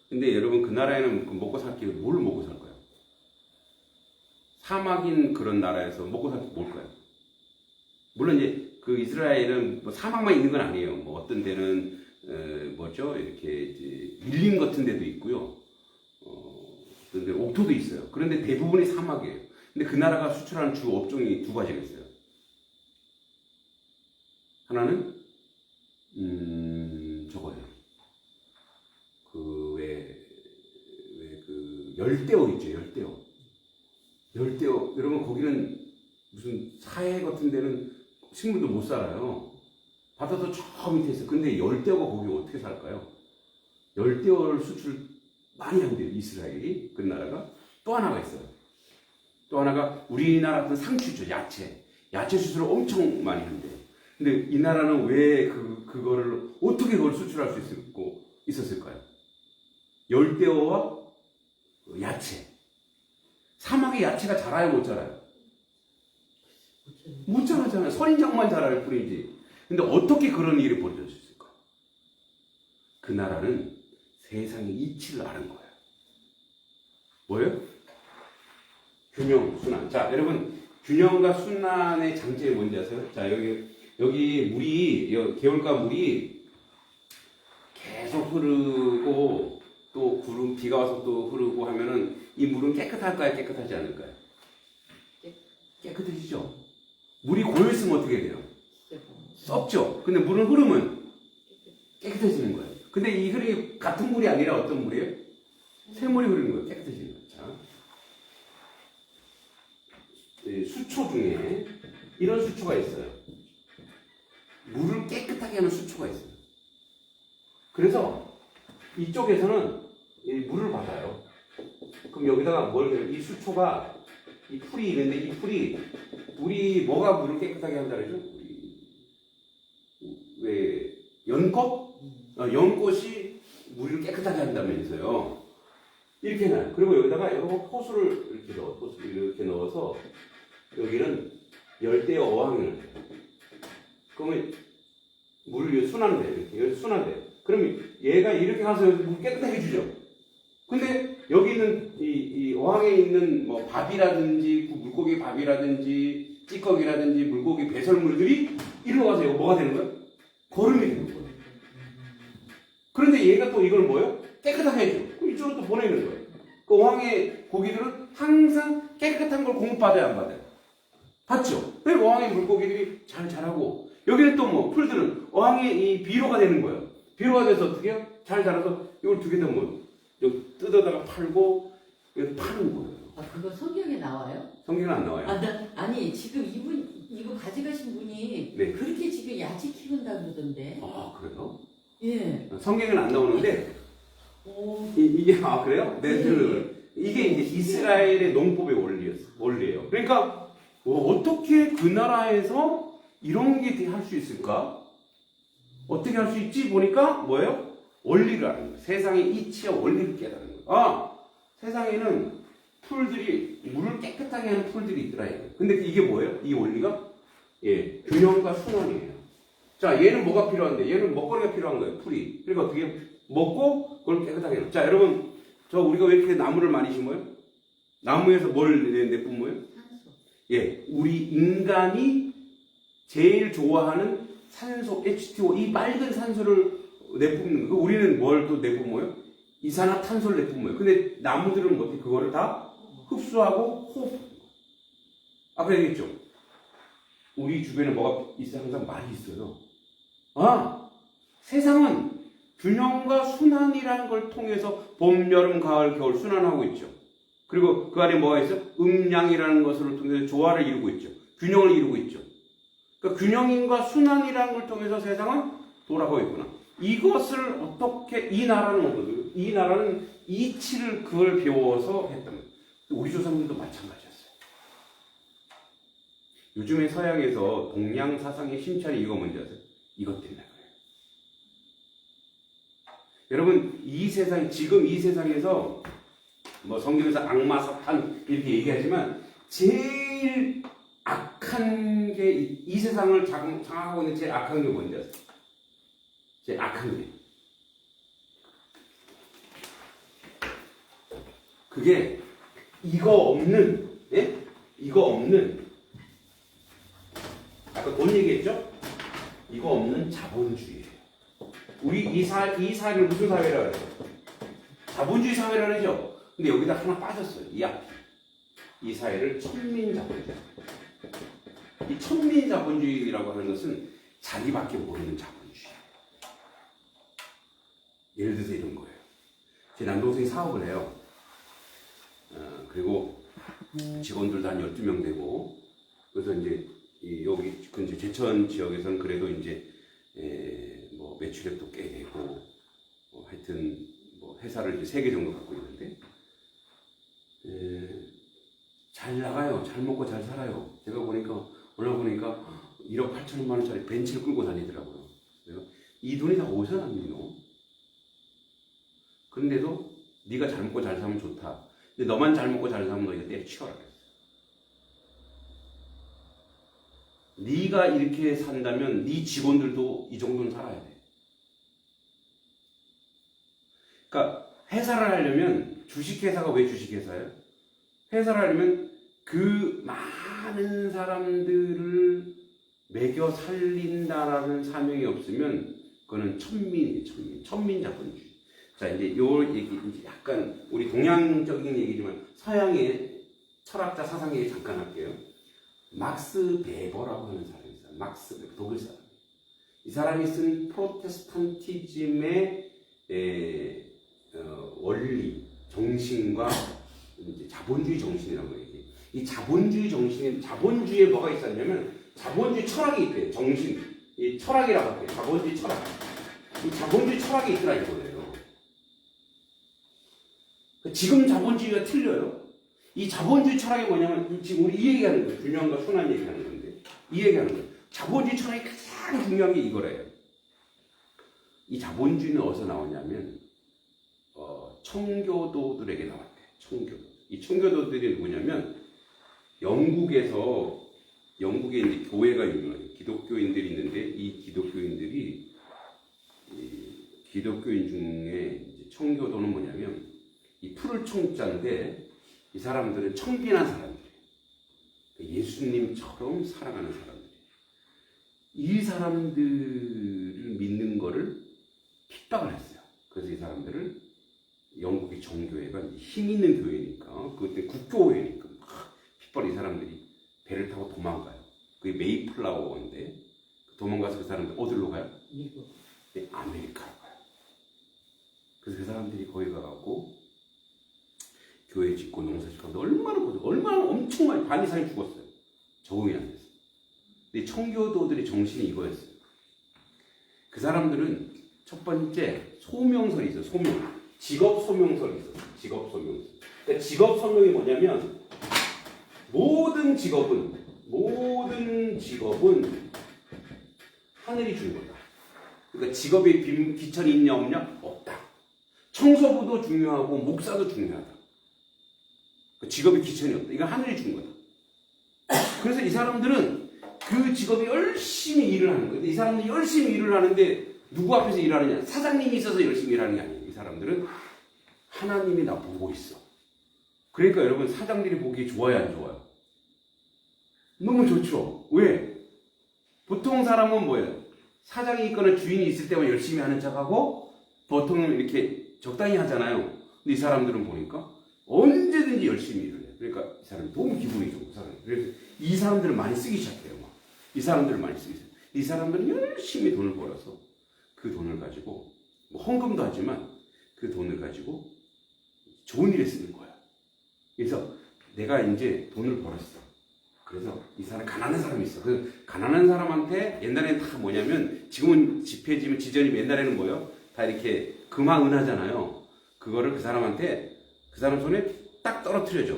근데 여러분, 그 나라에는 먹고 살기 뭘 먹고 살까요? 사막인 그런 나라에서 먹고 살기 뭘까요? 물론 이제 그 이스라엘은 뭐 사막만 있는 건 아니에요. 뭐 어떤 데는 이렇게 이제 밀림 같은 데도 있고요. 그런데 옥토도 있어요. 그런데 대부분이 사막이에요. 근데 그 나라가 수출하는 주 업종이 두 가지가 있어요. 하나는 저거예요. 열대어 있죠. 열대어. 여러분 거기는 무슨 사해 같은 데는 식물도 못 살아요. 바다도 저 밑에 있어요. 근데 열대어가 거기 어떻게 살까요? 열대어를 수출 많이 한대요. 이스라엘이. 그 나라가. 또 하나가 있어요. 또 하나가 우리나라 같은 상추죠. 야채 수출을 엄청 많이 한대요. 근데 이 나라는 왜 그거를 어떻게 그걸 수출할 수 있었을까요? 열대어와 야채. 사막에 야채가 자라요, 못 자라요? 못 자라잖아요. 선인장만 자랄 뿐이지. 근데 어떻게 그런 일이 벌어질 수 있을까? 그 나라는 세상의 이치를 아는 거예요. 뭐예요? 균형, 순환. 자, 여러분, 균형과 순환의 장점이 뭔지 아세요? 자, 여기 물이, 여기 개울가 물이 계속 흐르고, 또 비가 와서 또 흐르고 하면은 이 물은 깨끗할까요? 깨끗하지 않을까요? 깨끗해지죠? 물이 고여있으면 어떻게 돼요? 썩죠? 근데 물은 흐르면 깨끗해지는 거예요. 근데 이 흐름이 같은 물이 아니라 어떤 물이에요? 새물이 흐르는 거예요. 깨끗해지는 거예요. 자, 수초 중에 이런 수초가 있어요. 물을 깨끗하게 하는 수초가 있어요. 그래서 이쪽에서는 이 물을 받아요. 그럼 여기다가 이 수초가 이 풀이 있는데 이 풀이 물이 뭐가 물을 깨끗하게 한다 그러죠? 왜 연꽃? 연꽃이 물을 깨끗하게 한다면서요. 이렇게 해놔요. 그리고 여기다가 여러분 호수를 이렇게 넣어서 여기는 열대 어항을 그러면 물이 순환돼 이렇게 순환돼. 그러면 얘가 이렇게 가서 물 깨끗하게 해주죠. 근데 여기 있는 이 어항에 있는 뭐 밥이라든지 물고기 밥이라든지 찌꺼기라든지 물고기 배설물들이 이리로 가서 이거 뭐가 되는 거야? 거름이 되는 거예요. 그런데 얘가 또 이걸 뭐예요? 깨끗하게 해줘. 그럼 이쪽으로 또 보내는 거예요. 그 어항의 고기들은 항상 깨끗한 걸 공급받아야 안 받아요? 받죠? 왜 어항의 물고기들이 잘 자라고 여기는 또 뭐 풀들은 어항의 이 비료가 되는 거예요. 비료가 돼서 어떻게 해요? 잘 자라서 이걸 두 개 다 뭐 뜯어다가 팔고 이거 파는 거예요. 아, 그거 성경에 나와요? 성경은 안 나와요. 아니 지금 이거 가져가신 분이 네. 그렇게 지금 야채 키운다 그러던데. 아, 그래요? 예. 성경에는 안 나오는데 오. 이게 그래요? 네, 네. 이게 이제 이스라엘의 농법의 원리예요. 그러니까 어떻게 그 나라에서 이런 게 할 수 있을까? 어떻게 할 수 있지? 보니까 뭐예요? 원리를 아는 거예요. 세상의 이치와 원리를 깨달은 거예요. 아, 세상에는 풀들이 물을 깨끗하게 하는 풀들이 있더라. 근데 이게 뭐예요? 이 원리가 예, 균형과 순환이에요. 자, 얘는 뭐가 필요한데? 얘는 먹거리가 필요한 거예요. 풀이. 그러니까 어떻게 먹고 그걸 깨끗하게 해요. 자, 여러분, 우리가 왜 이렇게 나무를 많이 심어요? 나무에서 뭘 내뿜어요? 산소. 예, 우리 인간이 제일 좋아하는 산소, H2O, 이 맑은 산소를 내뿜는 거. 우리는 뭘 또 내뿜어요? 이산화탄소를 내뿜어요. 근데 나무들은 어떻게 그거를 다 흡수하고 호흡. 아까 얘기했죠? 우리 주변에 뭐가 있어요? 항상 말이 있어요. 아, 세상은 균형과 순환이라는 걸 통해서 봄, 여름, 가을, 겨울 순환하고 있죠. 그리고 그 안에 뭐가 있어요? 음양이라는 것을 통해서 조화를 이루고 있죠. 균형을 이루고 있죠. 그러니까 균형과 순환이라는 걸 통해서 세상은 돌아가고 있구나. 이것을 어떻게 이 나라는 이치를 그걸 배워서 했던 거예요. 우리 조상들도 마찬가지였어요. 요즘에 서양에서 동양 사상의 심취한 이유가 뭔지 아세요? 이것 때문에 그래요. 여러분, 지금 이 세상에서 뭐 성경에서 악마, 사탄 이렇게 얘기하지만 제일 악한 게 이 세상을 장악하고 있는 제일 악한 게 뭔지 아세요? 제일 악한 게 그게 이거 없는 아까 돈 얘기했죠? 이거 없는 자본주의예요. 우리 이 사회를 무슨 사회라고 해요? 자본주의 사회라고 하죠. 근데 여기다 하나 빠졌어요. 이 사회를 천민자본주의. 이 천민자본주의라고 하는 것은 자기밖에 모르는 자본주의. 예를 들어서 이런 거예요. 제 남동생이 사업을 해요. 그리고 직원들도 한 12명 되고, 그래서 이제 여기 근처 제천 지역에서는 그래도 이제 뭐 매출액도 꽤 되고, 하여튼 뭐 회사를 이제 3개 정도 갖고 있는데 잘 나가요. 잘 먹고 잘 살아요. 제가 올라보니까 1억 8천만 원짜리 벤츠를 끌고 다니더라고요. 그래서 이 돈이 다 어디서 났니? 그런데도 네가 잘 먹고 잘 살면 좋다. 근데 너만 잘 먹고 잘 살면 너 이제 때려치워라 그랬어. 네가 이렇게 산다면 네 직원들도 이 정도는 살아야 돼. 그러니까 회사를 하려면 주식회사가 왜 주식회사예요? 회사를 하려면 그 많은 사람들을 먹여 살린다라는 사명이 없으면 그거는 천민이에요. 천민 자본주의. 자, 이제 요 얘기 이제 약간 우리 동양적인 얘기지만 서양의 철학자 사상 얘기 잠깐 할게요. 막스 베버라고 하는 사람이 있어요. 막스 베버, 독일 사람. 이 사람이 쓴 프로테스탄티즘의 원리, 정신과 이제 자본주의 정신이라고 얘기해요. 이 자본주의 정신에 자본주의에 뭐가 있었냐면 자본주의 철학이 있대요. 정신, 이 철학이라고 할게요. 자본주의 철학. 이 자본주의 철학이 있더라 이거예요. 지금 자본주의가 틀려요. 이 자본주의 철학이 뭐냐면 지금 우리 이 얘기하는 거예요. 균형과 순환 얘기하는 건데 이 얘기하는 거예요. 자본주의 철학이 가장 중요한 게 이거래요. 이 자본주의는 어디서 나오냐면 청교도들에게 나왔대요. 청교도. 이 청교도들이 누구냐면 영국에 이제 교회가 유명해요. 기독교인들이 있는데 이 기독교인들이 기독교인 중에 이제 청교도는 뭐냐면 이 푸를 청자인데 이 사람들은 청빈한 사람들이에요. 예수님처럼 살아가는 사람들이에요. 이 사람들을 믿는 거를 핍박을 했어요. 그래서 이 사람들을 영국의 정교회가 힘 있는 교회니까 그때 국교회니까 막 핍박을 이 사람들이 배를 타고 도망가요. 그게 메이플라워인데 도망가서 그 사람들 어디로 가요? 미국. 네, 아메리카로 가요. 그래서 그 사람들이 거기 가갖고 교회 짓고 농사 짓고 얼마나 엄청 많이 반 이상이 죽었어요. 적응이 안 됐어요. 근데 청교도들의 정신이 이거였어요. 그 사람들은 첫 번째 소명설이 있어요. 소명. 직업 소명설이 있어요. 직업 소명설. 그러니까 직업 소명이 뭐냐면 모든 직업은 하늘이 준 거다. 그러니까 직업에 기천이 있냐 없냐? 없다. 청소부도 중요하고 목사도 중요하다. 직업에 기천이 없다. 이건 하늘이 준 거다. 그래서 이 사람들은 그 직업에 열심히 일을 하는 거예요. 이 사람들이 열심히 일을 하는데 누구 앞에서 일하느냐? 사장님이 있어서 열심히 일하는 게 아니에요. 이 사람들은 하나님이 나 보고 있어. 그러니까 여러분 사장들이 보기에 좋아요, 안 좋아요? 너무 좋죠. 왜? 보통 사람은 뭐예요? 사장이 있거나 주인이 있을 때만 열심히 하는 척하고 보통은 이렇게 적당히 하잖아요. 근데 이 사람들은 보니까 언제든지 열심히 일을 해요. 그러니까 이 사람이 너무 기분이 좋고 그래서 이 사람들을 많이 쓰기 시작해요. 이 사람들을 많이 쓰기 시작해요. 이 사람들은 열심히 돈을 벌어서 그 돈을 가지고 뭐 헌금도 하지만 그 돈을 가지고 좋은 일에 쓰는 거야. 그래서 내가 이제 돈을 벌었어. 그래서 이 사람 가난한 사람이 있어. 그 가난한 사람한테 옛날에는 다 뭐냐면 지금은 지폐지면 지전이 옛날에는 뭐예요? 다 이렇게 금화은하잖아요. 그거를 그 사람한테 그 사람 손에 딱 떨어뜨려줘.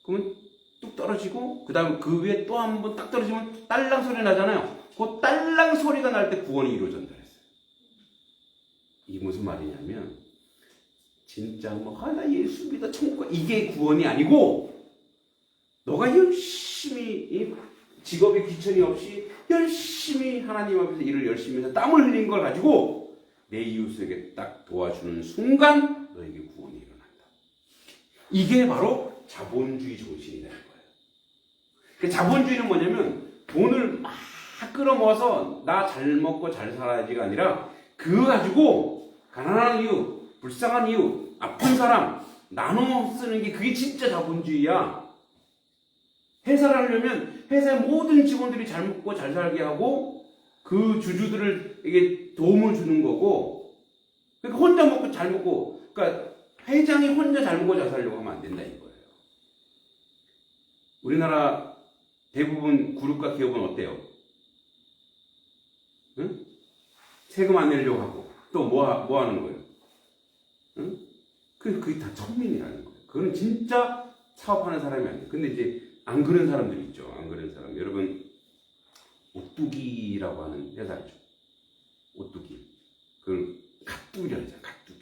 그러면 뚝 떨어지고 그 다음에 그 위에 또 한 번 딱 떨어지면 딸랑 소리 나잖아요. 그 딸랑 소리가 날 때 구원이 이루어진다 그랬어요. 이게 무슨 말이냐면 진짜 나 예수 믿어 천국 가 이게 구원이 아니고 너가 열심히 직업에 기천이 없이 열심히 하나님 앞에서 일을 열심히 해서 땀을 흘린 걸 가지고 내 이웃에게 딱 도와주는 순간 너에게 구원이 일어난다. 이게 바로 자본주의 정신이라는 거예요. 그 자본주의는 뭐냐면 돈을 막 끌어모아서 나 잘 먹고 잘 살아야지가 아니라 그거 가지고 가난한 이웃, 불쌍한 이웃, 아픈 사람 나눠 쓰는 게 그게 진짜 자본주의야. 회사를 하려면 회사의 모든 직원들이 잘 먹고 잘 살게 하고 그 주주들에게 도움을 주는 거고 그러니까 혼자 먹고 잘 먹고 그러니까 회장이 혼자 잘 먹고 잘 살려고 하면 안 된다 이거예요. 우리나라 대부분 그룹과 기업은 어때요? 응? 세금 안 내려고 하고 또 뭐 하는 거예요? 응? 그게 다 천민이라는 거예요. 그거는 진짜 사업하는 사람이 아니에요. 근데 이제 안 그런 사람들이 있죠. 안 그런 사람. 여러분 오뚜기라고 하는 회사 있죠. 오뚜기. 그걸 갓뚜기라고 하잖아요. 갓뚜기.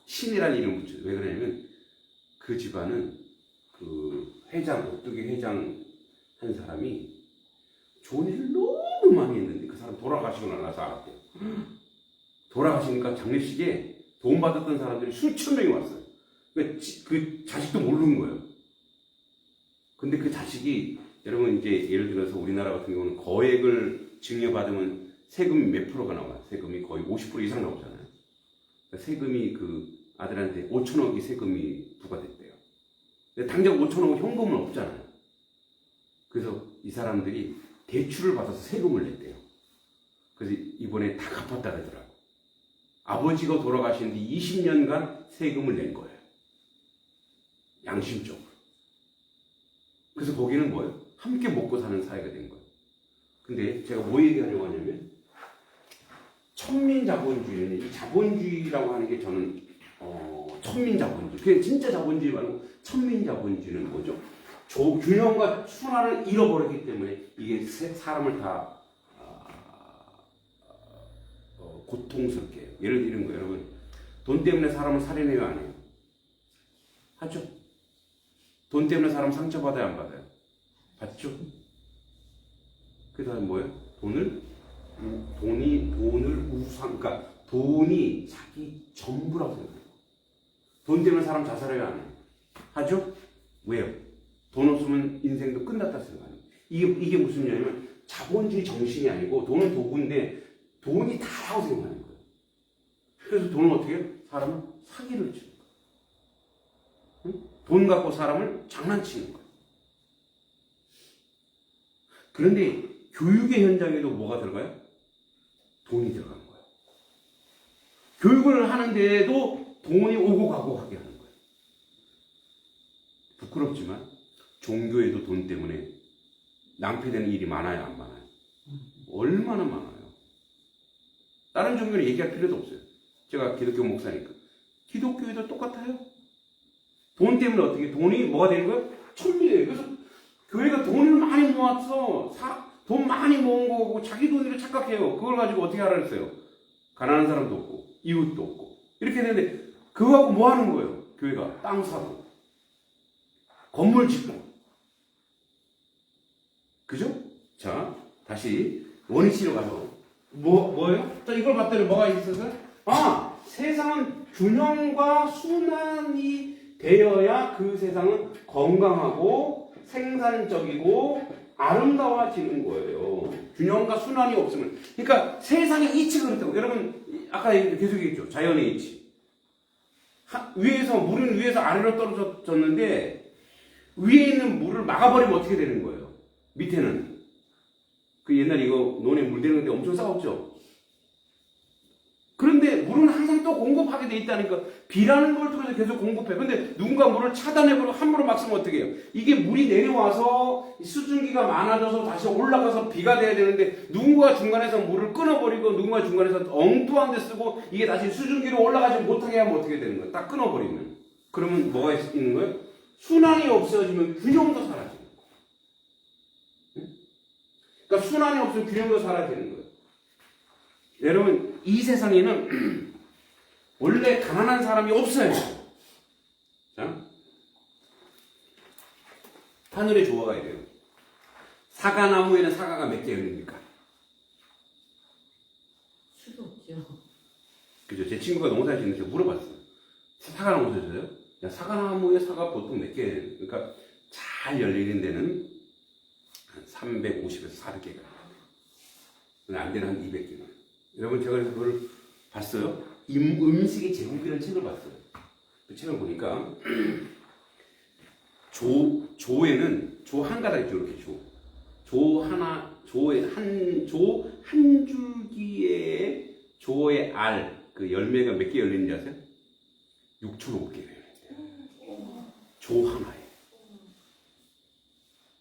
신이라는 이름 붙여요. 왜 그러냐면 그 집안은 그 회장, 오뚜기 회장 한 사람이 좋은 일을 너무 많이 했는데 그 사람 돌아가시고 나서 알았대요. 돌아가시니까 장례식에 도움받았던 사람들이 수천 명이 왔어요. 그 자식도 모르는 거예요. 근데 그 자식이, 여러분 이제 예를 들어서 우리나라 같은 경우는 거액을 증여받으면 세금이 몇 프로가 나와요? 세금이 거의 50% 이상 나오잖아요. 그러니까 세금이 그 아들한테 5천억이 세금이 부과됐대요. 근데 당장 5천억 현금은 없잖아요. 그래서 이 사람들이 대출을 받아서 세금을 냈대요. 그래서 이번에 다 갚았다 그러더라고. 아버지가 돌아가신 뒤 20년간 세금을 낸 거예요. 양심적으로. 그래서 거기는 뭐예요? 함께 먹고 사는 사회가 된 거예요. 근데 제가 뭐 얘기하려고 하냐면, 천민자본주의는, 이 자본주의라고 하는 게 저는 천민자본주의, 그게 진짜 자본주의 말고 천민자본주의는 뭐죠? 균형과 순환을 잃어버렸기 때문에 이게 사람을 다 고통스럽게 해요. 예를 들어 이런 거예요. 여러분, 돈 때문에 사람을 살인해요, 안 해요? 하죠. 돈 때문에 사람 상처받아요, 안 받아요? 받죠. 그 다음에 뭐예요? 돈을 우상, 그러니까 돈이 자기 전부라고 생각해요. 돈 때문에 사람 자살해요, 안 해요? 하죠? 왜요? 돈 없으면 인생도 끝났다 생각해요. 이게 무슨 얘기냐면, 자본주의 정신이 아니고, 돈은 도구인데 돈이 다라고 생각하는 거예요. 그래서 돈은 어떻게 해요? 사람은 사기를 치는 거예요. 응? 돈 갖고 사람을 장난치는 거예요. 그런데 교육의 현장에도 뭐가 들어가요? 돈이 들어간 거예요. 교육을 하는데도 돈이 오고 가고 하게 하는 거예요. 부끄럽지만 종교에도 돈 때문에 낭패되는 일이 많아요, 안 많아요? 얼마나 많아요. 다른 종교는 얘기할 필요도 없어요. 제가 기독교 목사니까. 기독교에도 똑같아요. 돈 때문에 어떻게, 돈이 뭐가 되는 거예요? 천리예요. 그래서 교회가 돈을 많이 모았어. 돈 많이 모은 거고 자기 돈으로 착각해요. 그걸 가지고 어떻게 하라 그랬어요? 가난한 사람도 없고 이웃도 없고 이렇게 되는데, 그거하고 뭐 하는 거예요? 교회가 땅 사고 건물 짓고. 그죠? 자, 다시 원위치로 가서 뭐예요? 자, 이걸 봤더니 뭐가 있어서? 세상은 균형과 순환이 되어야 그 세상은 건강하고 생산적이고 아름다워지는 거예요. 균형과 순환이 없으면. 그러니까 세상의 이치가 그렇다고. 여러분, 아까 계속 얘기했죠. 자연의 이치. 물은 위에서 아래로 떨어졌는데, 위에 있는 물을 막아버리면 어떻게 되는 거예요? 밑에는. 그 옛날 이거 논에 물 대는 건데 엄청 싸웠죠. 그런데 물은 항상 또 공급하게 돼 있다니까. 비라는 걸 통해서 계속 공급해. 근데 누군가 물을 차단해버리고 함부로 막 쓰면 어떻게 해요? 이게 물이 내려와서 수증기가 많아져서 다시 올라가서 비가 돼야 되는데, 누군가 중간에서 물을 끊어버리고 누군가 중간에서 엉뚱한 데 쓰고 이게 다시 수증기로 올라가지 못하게 하면 어떻게 되는 거예요? 딱 끊어버리면. 그러면 뭐가 있는 거예요? 순환이 없어지면 균형도 사라지는 거예요. 그러니까 순환이 없으면 균형도 사라지는 거예요. 여러분, 이 세상에는 원래 가난한 사람이 없어요. 자, 하늘의 조화가 이래요. 사과나무에는 사과가 몇 개 열립니까? 수도 없죠. 그죠? 제 친구가 농사 짓는데 물어봤어요. 사과나무 줬어요? 야, 사과나무에 사과 보통 몇 개? 그러니까 잘 열리는 데는 한 350에서 400개가. 안 되는 한 200개가. 여러분, 제가 그래서 그걸 봤어요. 음식의 제국이라는 책을 봤어요. 그 책을 보니까 조에는 조 한 가닥 있죠. 이렇게 조 한 줄기에 조의 알, 그 열매가 몇 개 열리는지 아세요? 6,500개 열려요. 조 하나에.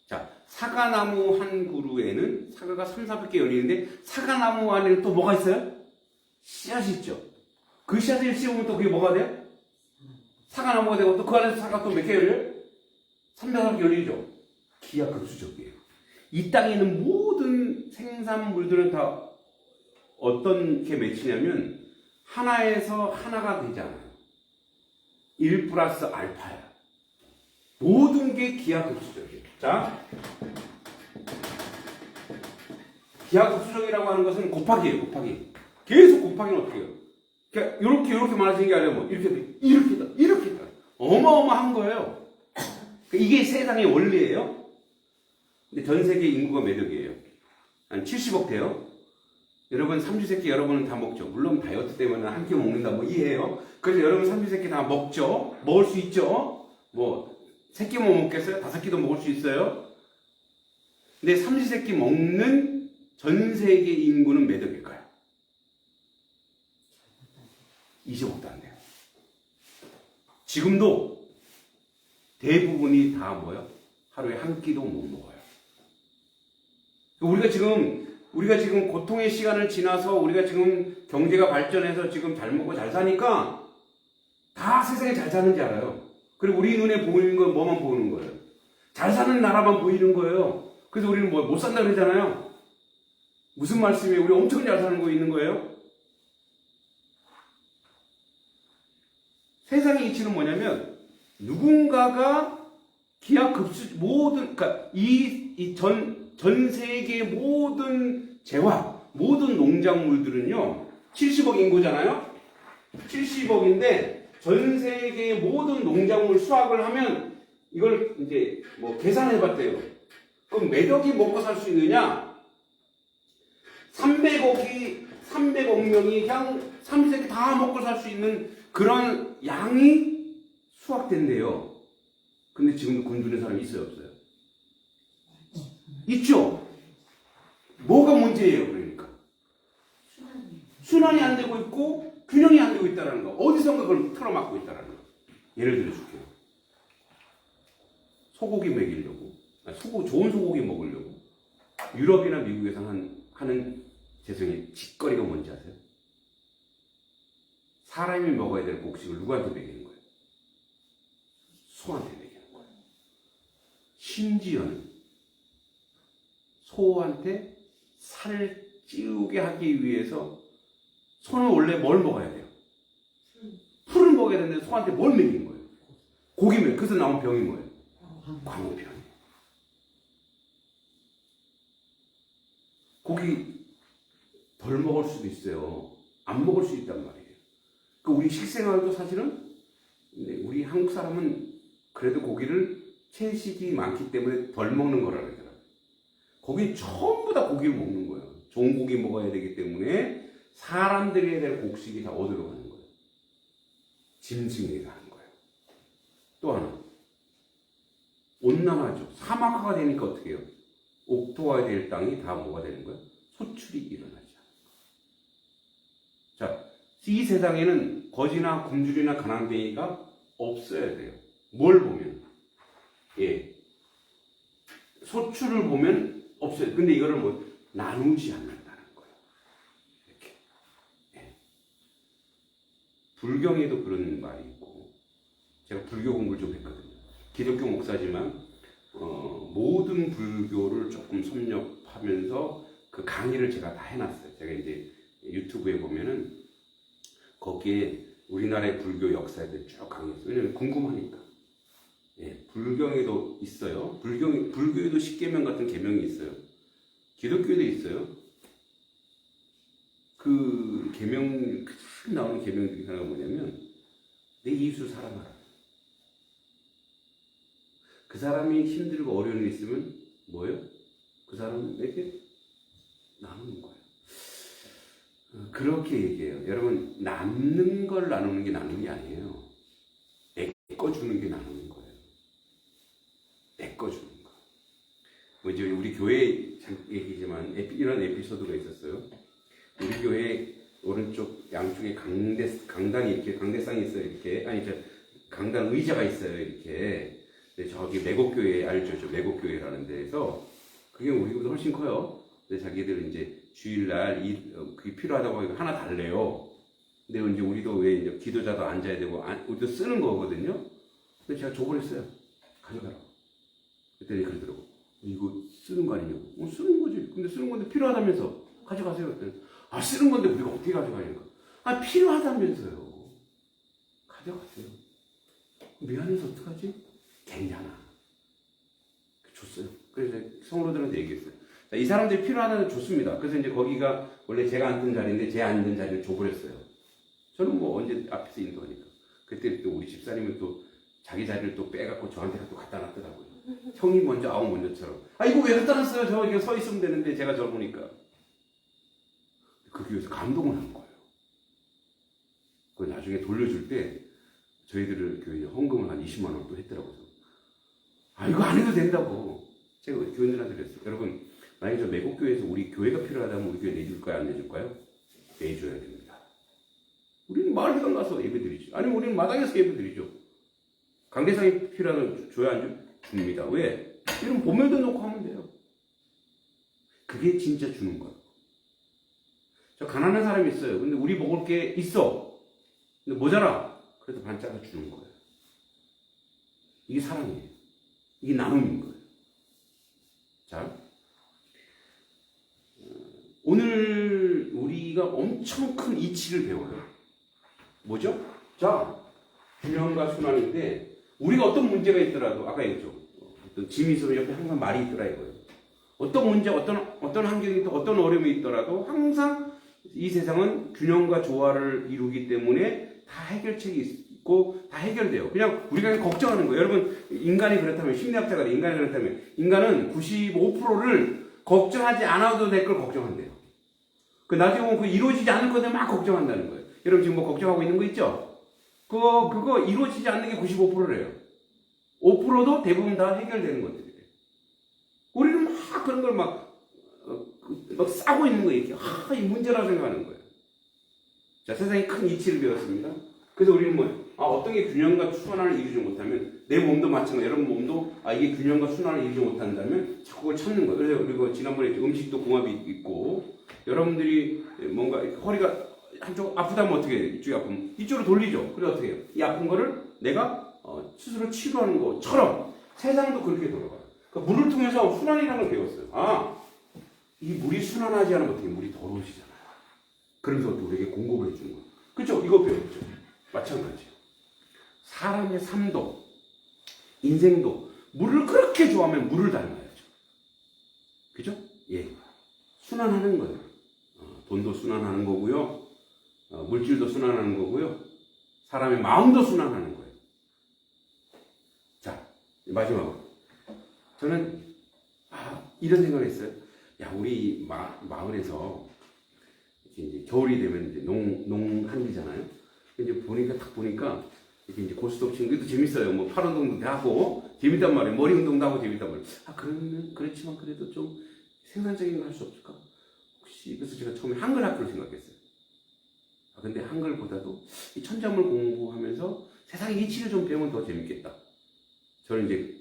자, 사과나무 한 그루에는 사과가 300-400개 열리는데, 사과나무 안에는 또 뭐가 있어요? 씨앗이 있죠. 그 씨앗을 씌우면 또 그게 뭐가 돼요? 사과나무가 되고, 또 그 안에서 사과 또 몇 개 열려요? 300개 열리죠. 기하급수적이에요. 이 땅에 있는 모든 생산물들은 다 어떤 게 맺히냐면 하나에서 하나가 되지 않아요. 1 플러스 알파야. 모든 게 기하급수적이에요. 자, 기하급수적이라고 하는 것은 곱하기예요. 곱하기. 계속 곱하기는 어떻게 해요? 그러니까 이렇게 많아지는 게 아니라 뭐 이렇게 어마어마한 거예요. 그러니까 이게 세상의 원리예요. 근데 전 세계 인구가 몇 억이에요? 한 70억 돼요. 여러분 삼시세끼 여러분은 다 먹죠. 물론 다이어트 때문에 한 끼 먹는다 뭐 이해해요. 그래서 여러분 삼시세끼 다 먹죠. 먹을 수 있죠. 뭐 세 끼 못 먹겠어요? 5끼도 먹을 수 있어요. 근데 삼시세끼 먹는 전 세계 인구는 몇 억일까요? 20억도 안 돼요. 지금도 대부분이 다 뭐요? 하루에 한 끼도 못 먹어요. 우리가 지금 고통의 시간을 지나서 우리가 지금 경제가 발전해서 지금 잘 먹고 잘 사니까 다 세상에 잘 사는지 알아요. 그리고 우리 눈에 보이는 건 뭐만 보이는 거예요? 잘 사는 나라만 보이는 거예요. 그래서 우리는 뭐 못 산다 그러잖아요. 무슨 말씀이에요? 우리 엄청 잘 사는 거 있는 거예요? 세상의 이치는 뭐냐면 누군가가 기하급수 모든 그러니까 전 세계의 모든 재화 모든 농작물들은요 70억 인구잖아요. 70억인데 전 세계의 모든 농작물 수확을 하면 이걸 이제 뭐 계산해봤대요. 그럼 몇 억이 먹고 살 수 있느냐? 300억 명이 그냥 3세기 다 먹고 살 수 있는 그런 양이 수확된대요. 근데 지금도 굶주린 사람이 있어요, 없어요? 있죠? 뭐가 문제예요, 그러니까? 순환이 안 되고 있고, 균형이 안 되고 있다는 거. 어디선가 그걸 틀어막고 있다는 거. 예를 들어 줄게요. 소고기 먹이려고, 좋은 소고기 먹으려고, 유럽이나 미국에서 하는 짓거리가 뭔지 아세요? 사람이 먹어야 될 곡식을 누구한테 먹이는 거예요? 소한테 먹이는 거예요. 심지어는 소한테 살을 찌우게 하기 위해서 소는 원래 뭘 먹어야 돼요? 풀을 먹어야 되는데 소한테 뭘 먹이는 거예요? 고기 먹여요. 그래서 나온 병이 뭐예요? 광우병이에요. 고기 덜 먹을 수도 있어요. 안 먹을 수 있단 말이에요. 우리 식생활도 사실은 우리 한국 사람은 그래도 고기를 채식이 많기 때문에 덜 먹는 거라 그러더라고요. 거기 전부 다 고기를 먹는 거예요. 좋은 고기 먹어야 되기 때문에 사람들이 될 곡식이 다 어디로 가는 거예요? 짐승에 가는 거예요. 또 하나 온난화죠. 사막화가 되니까 어떻게 해요? 옥토화가 될 땅이 다 뭐가 되는 거예요? 소출이 일어나지 않아요. 자, 이 세상에는 거지나 굶주리나 가난뱅이가 없어야 돼요. 뭘 보면? 예. 소출을 보면 없어요. 근데 이거를 뭐 나누지 않는다는 거예요. 이렇게. 예. 불경에도 그런 말이 있고, 제가 불교 공부를 좀 했거든요. 기독교 목사지만, 모든 불교를 조금 섭렵하면서 그 강의를 제가 다 해놨어요. 제가 이제 유튜브에 보면은 거기에 우리나라의 불교 역사에 대해 쭉 강의했어요. 왜냐면 궁금하니까. 예, 불경에도 있어요. 불교에도 십계명 같은 계명이 있어요. 기독교에도 있어요. 그 계명, 큰 나오는 계명 중에 하나가 뭐냐면, 내 이웃을 사랑하라. 그 사람이 힘들고 어려운 일 있으면 뭐예요? 그 사람에게 나누는 거예요. 그렇게 얘기해요. 여러분, 남는 걸 나누는 게 나누는 게 아니에요. 내 거 주는 게 나누는 거예요. 내 거 주는 거. 뭐 이제 우리 교회 얘기지만 이런 에피소드가 있었어요. 우리 교회 오른쪽 양쪽에 강당이 이렇게 강대상이 있어요. 이렇게 강당 의자가 있어요. 이렇게. 근데 저기 매곡교회 알죠? 저 매곡교회라는 데에서 그게 우리보다 훨씬 커요. 근데 자기들은 이제 주일날 그게 필요하다고 하니까 하나 달래요. 근데 이제 우리도 왜 이제 기도자도 앉아야 되고 우리도 쓰는 거거든요. 근데 제가 줘버렸어요. 가져가라. 그랬더니 그러더라고. 이거 쓰는 거 아니냐고. 쓰는 거지. 근데 쓰는 건데 필요하다면서 가져가세요. 그랬더니 쓰는 건데 우리가 어떻게 가져가냐니까. 필요하다면서요. 가져가세요. 미안해서 어떡하지? 괜찮아. 줬어요. 그래서 성도들한테 얘기했어요. 자, 이 사람들이 필요하다는 줬습니다. 그래서 이제 거기가 원래 제가 앉던 자리인데 제 앉은 자리를 줘버렸어요. 저는 뭐 언제 앞에서 인도하니까. 그때 또 우리 집사님은 또 자기 자리를 또 빼갖고 저한테 또 갖다 놨더라고요. 형이 먼저 아우 먼저처럼. 아 이거 왜 갖다 놨어요? 저 이렇게 서 있으면 되는데 제가 저를 보니까 그 교회에서 감동을 한 거예요. 그 나중에 돌려줄 때 저희들을 교회 헌금을 한 20만 원 또 했더라고요. 아 이거 안 해도 된다고 제가 교인들한테 그랬어요. 여러분 만약에 저 매국교회에서 우리 교회가 필요하다면 우리 교회 내줄까요? 안 내줄까요? 내줘야 됩니다. 우리는 마을 회관 가서 예배드리죠. 아니면 우리는 마당에서 예배드리죠. 강대상이 필요하면 줘야 안 줘? 줍니다. 왜? 이런 보물도 놓고 하면 돼요. 그게 진짜 주는 거예요. 저 가난한 사람이 있어요. 근데 우리 먹을 게 있어. 근데 모자라. 그래도 반 짜서 주는 거예요. 이게 사랑이에요. 이게 나눔인 거예요. 자, 오늘 우리가 엄청 큰 이치를 배워요. 뭐죠? 자, 균형과 순환인데 우리가 어떤 문제가 있더라도 아까 얘기했죠. 어떤 짐이 있으면 옆에 항상 말이 있더라 이거예요. 어떤 문제, 어떤 환경이 있든 어떤 어려움이 있더라도 항상 이 세상은 균형과 조화를 이루기 때문에 다 해결책이 있고 다 해결돼요. 그냥 우리가 그냥 걱정하는 거예요. 여러분 인간이 그렇다면 심리학자가 인간이 그렇다면 인간은 95%를 걱정하지 않아도 될 걸 걱정한대요. 그 나중에 보면 그 이루어지지 않을 것들 막 걱정한다는 거예요. 여러분 지금 뭐 걱정하고 있는 거 있죠? 그거 이루어지지 않는 게 95%래요. 5%도 대부분 다 해결되는 것들이에요. 우리는 막 그런 걸 막 싸고 있는 거예요. 이렇게. 이 문제라고 생각하는 거예요. 자, 세상에 큰 이치를 배웠습니다. 그래서 우리는 뭐예요? 어떤 게 균형과 순환을 이루지 못하면 내 몸도 마찬가지로 여러분 몸도 이게 균형과 순환을 이루지 못한다면 자꾸 그걸 찾는 거예요. 그래서 그리고 지난번에 음식도 궁합이 있고 여러분들이 뭔가 허리가 한쪽 아프다면 어떻게 해요? 이쪽이 아프면 이쪽으로 돌리죠. 그래서 어떻게 해요? 이 아픈 거를 내가 스스로 치료하는 것처럼 세상도 그렇게 돌아가요. 그러니까 물을 통해서 순환이라는 걸 배웠어요. 이 물이 순환하지 않으면 어떻게 물이 더러워지잖아요. 그러면서 또 우리에게 공급을 해주는 거예요. 그렇죠? 이거 배웠죠. 마찬가지예요. 사람의 삶도 인생도 물을 그렇게 좋아하면 물을 닮아야죠. 그죠? 예. 순환하는 거예요. 돈도 순환하는 거고요. 물질도 순환하는 거고요. 사람의 마음도 순환하는 거예요. 자, 마지막으로. 저는, 이런 생각을 했어요. 우리 마을에서, 이제 겨울이 되면 이제 농한기잖아요. 이제 딱 보니까, 이렇게 이제 고스톱 치는 것도 재밌어요. 뭐, 팔 운동도 하고, 재밌단 말이에요. 머리 운동도 하고 재밌단 말이에요. 그렇지만 그래도 좀 생산적인 걸 할 수 없을까? 그래서 제가 처음에 한글 학교를 생각했어요. 근데 한글보다도 이 천자문 공부하면서 세상의 이치를 좀 배우면 더 재밌겠다. 저는 이제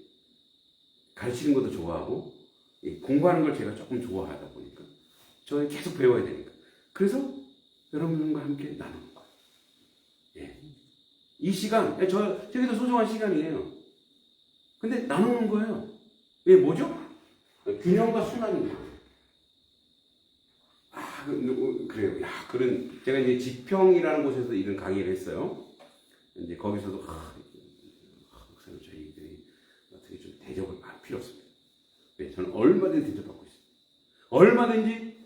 가르치는 것도 좋아하고 공부하는 걸 제가 조금 좋아하다 보니까 저는 계속 배워야 되니까. 그래서 여러분과 함께 나누는 거예요. 예. 이 시간, 저기도 소중한 시간이에요. 근데 나누는 거예요. 왜 뭐죠? 균형과 순환인 거예요. 그래요. 제가 이제 지평이라는 곳에서 이런 강의를 했어요. 이제 거기서도, 목사님, 저희들이 어떻게 좀 대접을 필요 없습니다. 네, 저는 얼마든지 대접받고 있습니다. 얼마든지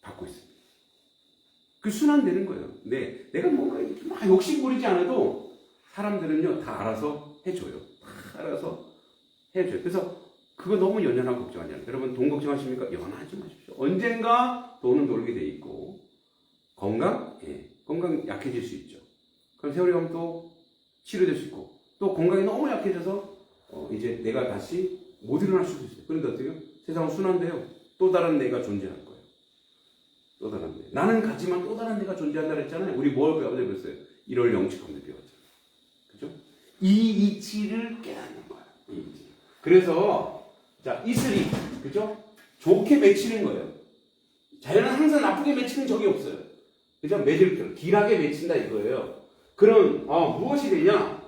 받고 있습니다. 그 순환되는 거예요. 네, 내가 뭔가 막 욕심 부리지 않아도 사람들은요, 다 알아서 해줘요. 다 알아서 해줘요. 그래서 그거 너무 연연하고 걱정하지 않아요. 여러분 돈 걱정하십니까? 연하지 마십시오. 언젠가 돈은 돌게 돼 있고 건강? 건강 약해질 수 있죠. 그럼 세월이 가면 또 치료될 수 있고 또 건강이 너무 약해져서 이제 내가 다시 못 일어날 수도 있어요. 그런데 어떻게 해요? 세상은 순환돼요. 또 다른 내가 존재할 거예요. 또 다른 내. 나는 같지만 또 다른 내가 존재한다 그랬잖아요. 우리 뭘 배웠어요? 1월 영축하면서 배웠잖아요. 그죠? 이 이치를 깨닫는 거예요. 이 이치. 그래서 자, 이슬이, 그죠? 좋게 맺히는 거예요. 자연은 항상 나쁘게 맺히는 적이 없어요. 그죠? 맺을 때, 길하게 맺힌다 이거예요. 그럼, 무엇이 되냐?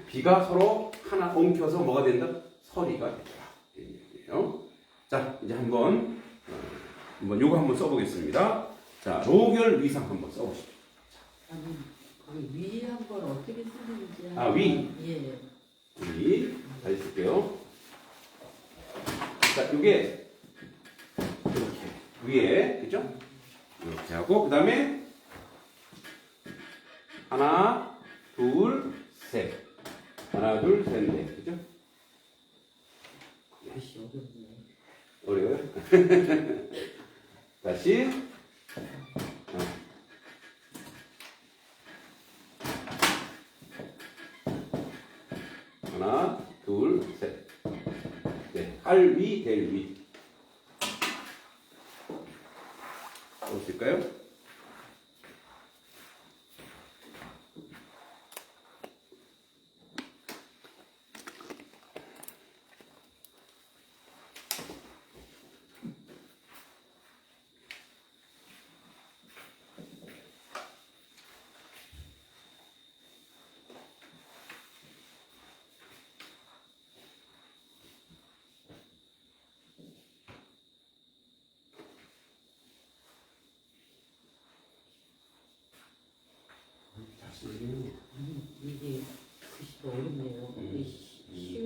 비가 서로 하나 엉켜서 뭐가 된다? 서리가 되더라. 얘기예요. 자, 이제 한번 요거 한번 써보겠습니다. 자, 로결 위상 한번 써보시죠. 거기 위한 걸 어떻게 쓰는지. 위. 예. 위. 잘 쓸게요. 자, 요게 이렇게 위에, 그죠? 이렇게 하고 그 다음에 하나, 둘, 셋. 하나, 둘, 셋, 넷. 그죠? 다시 어렵네. 어려워요? 다시. 하나, 둘, 셋. 네, 할 위, 될 위. 보실까요? 이게 글씨가 어렵네요. 이게 쉬운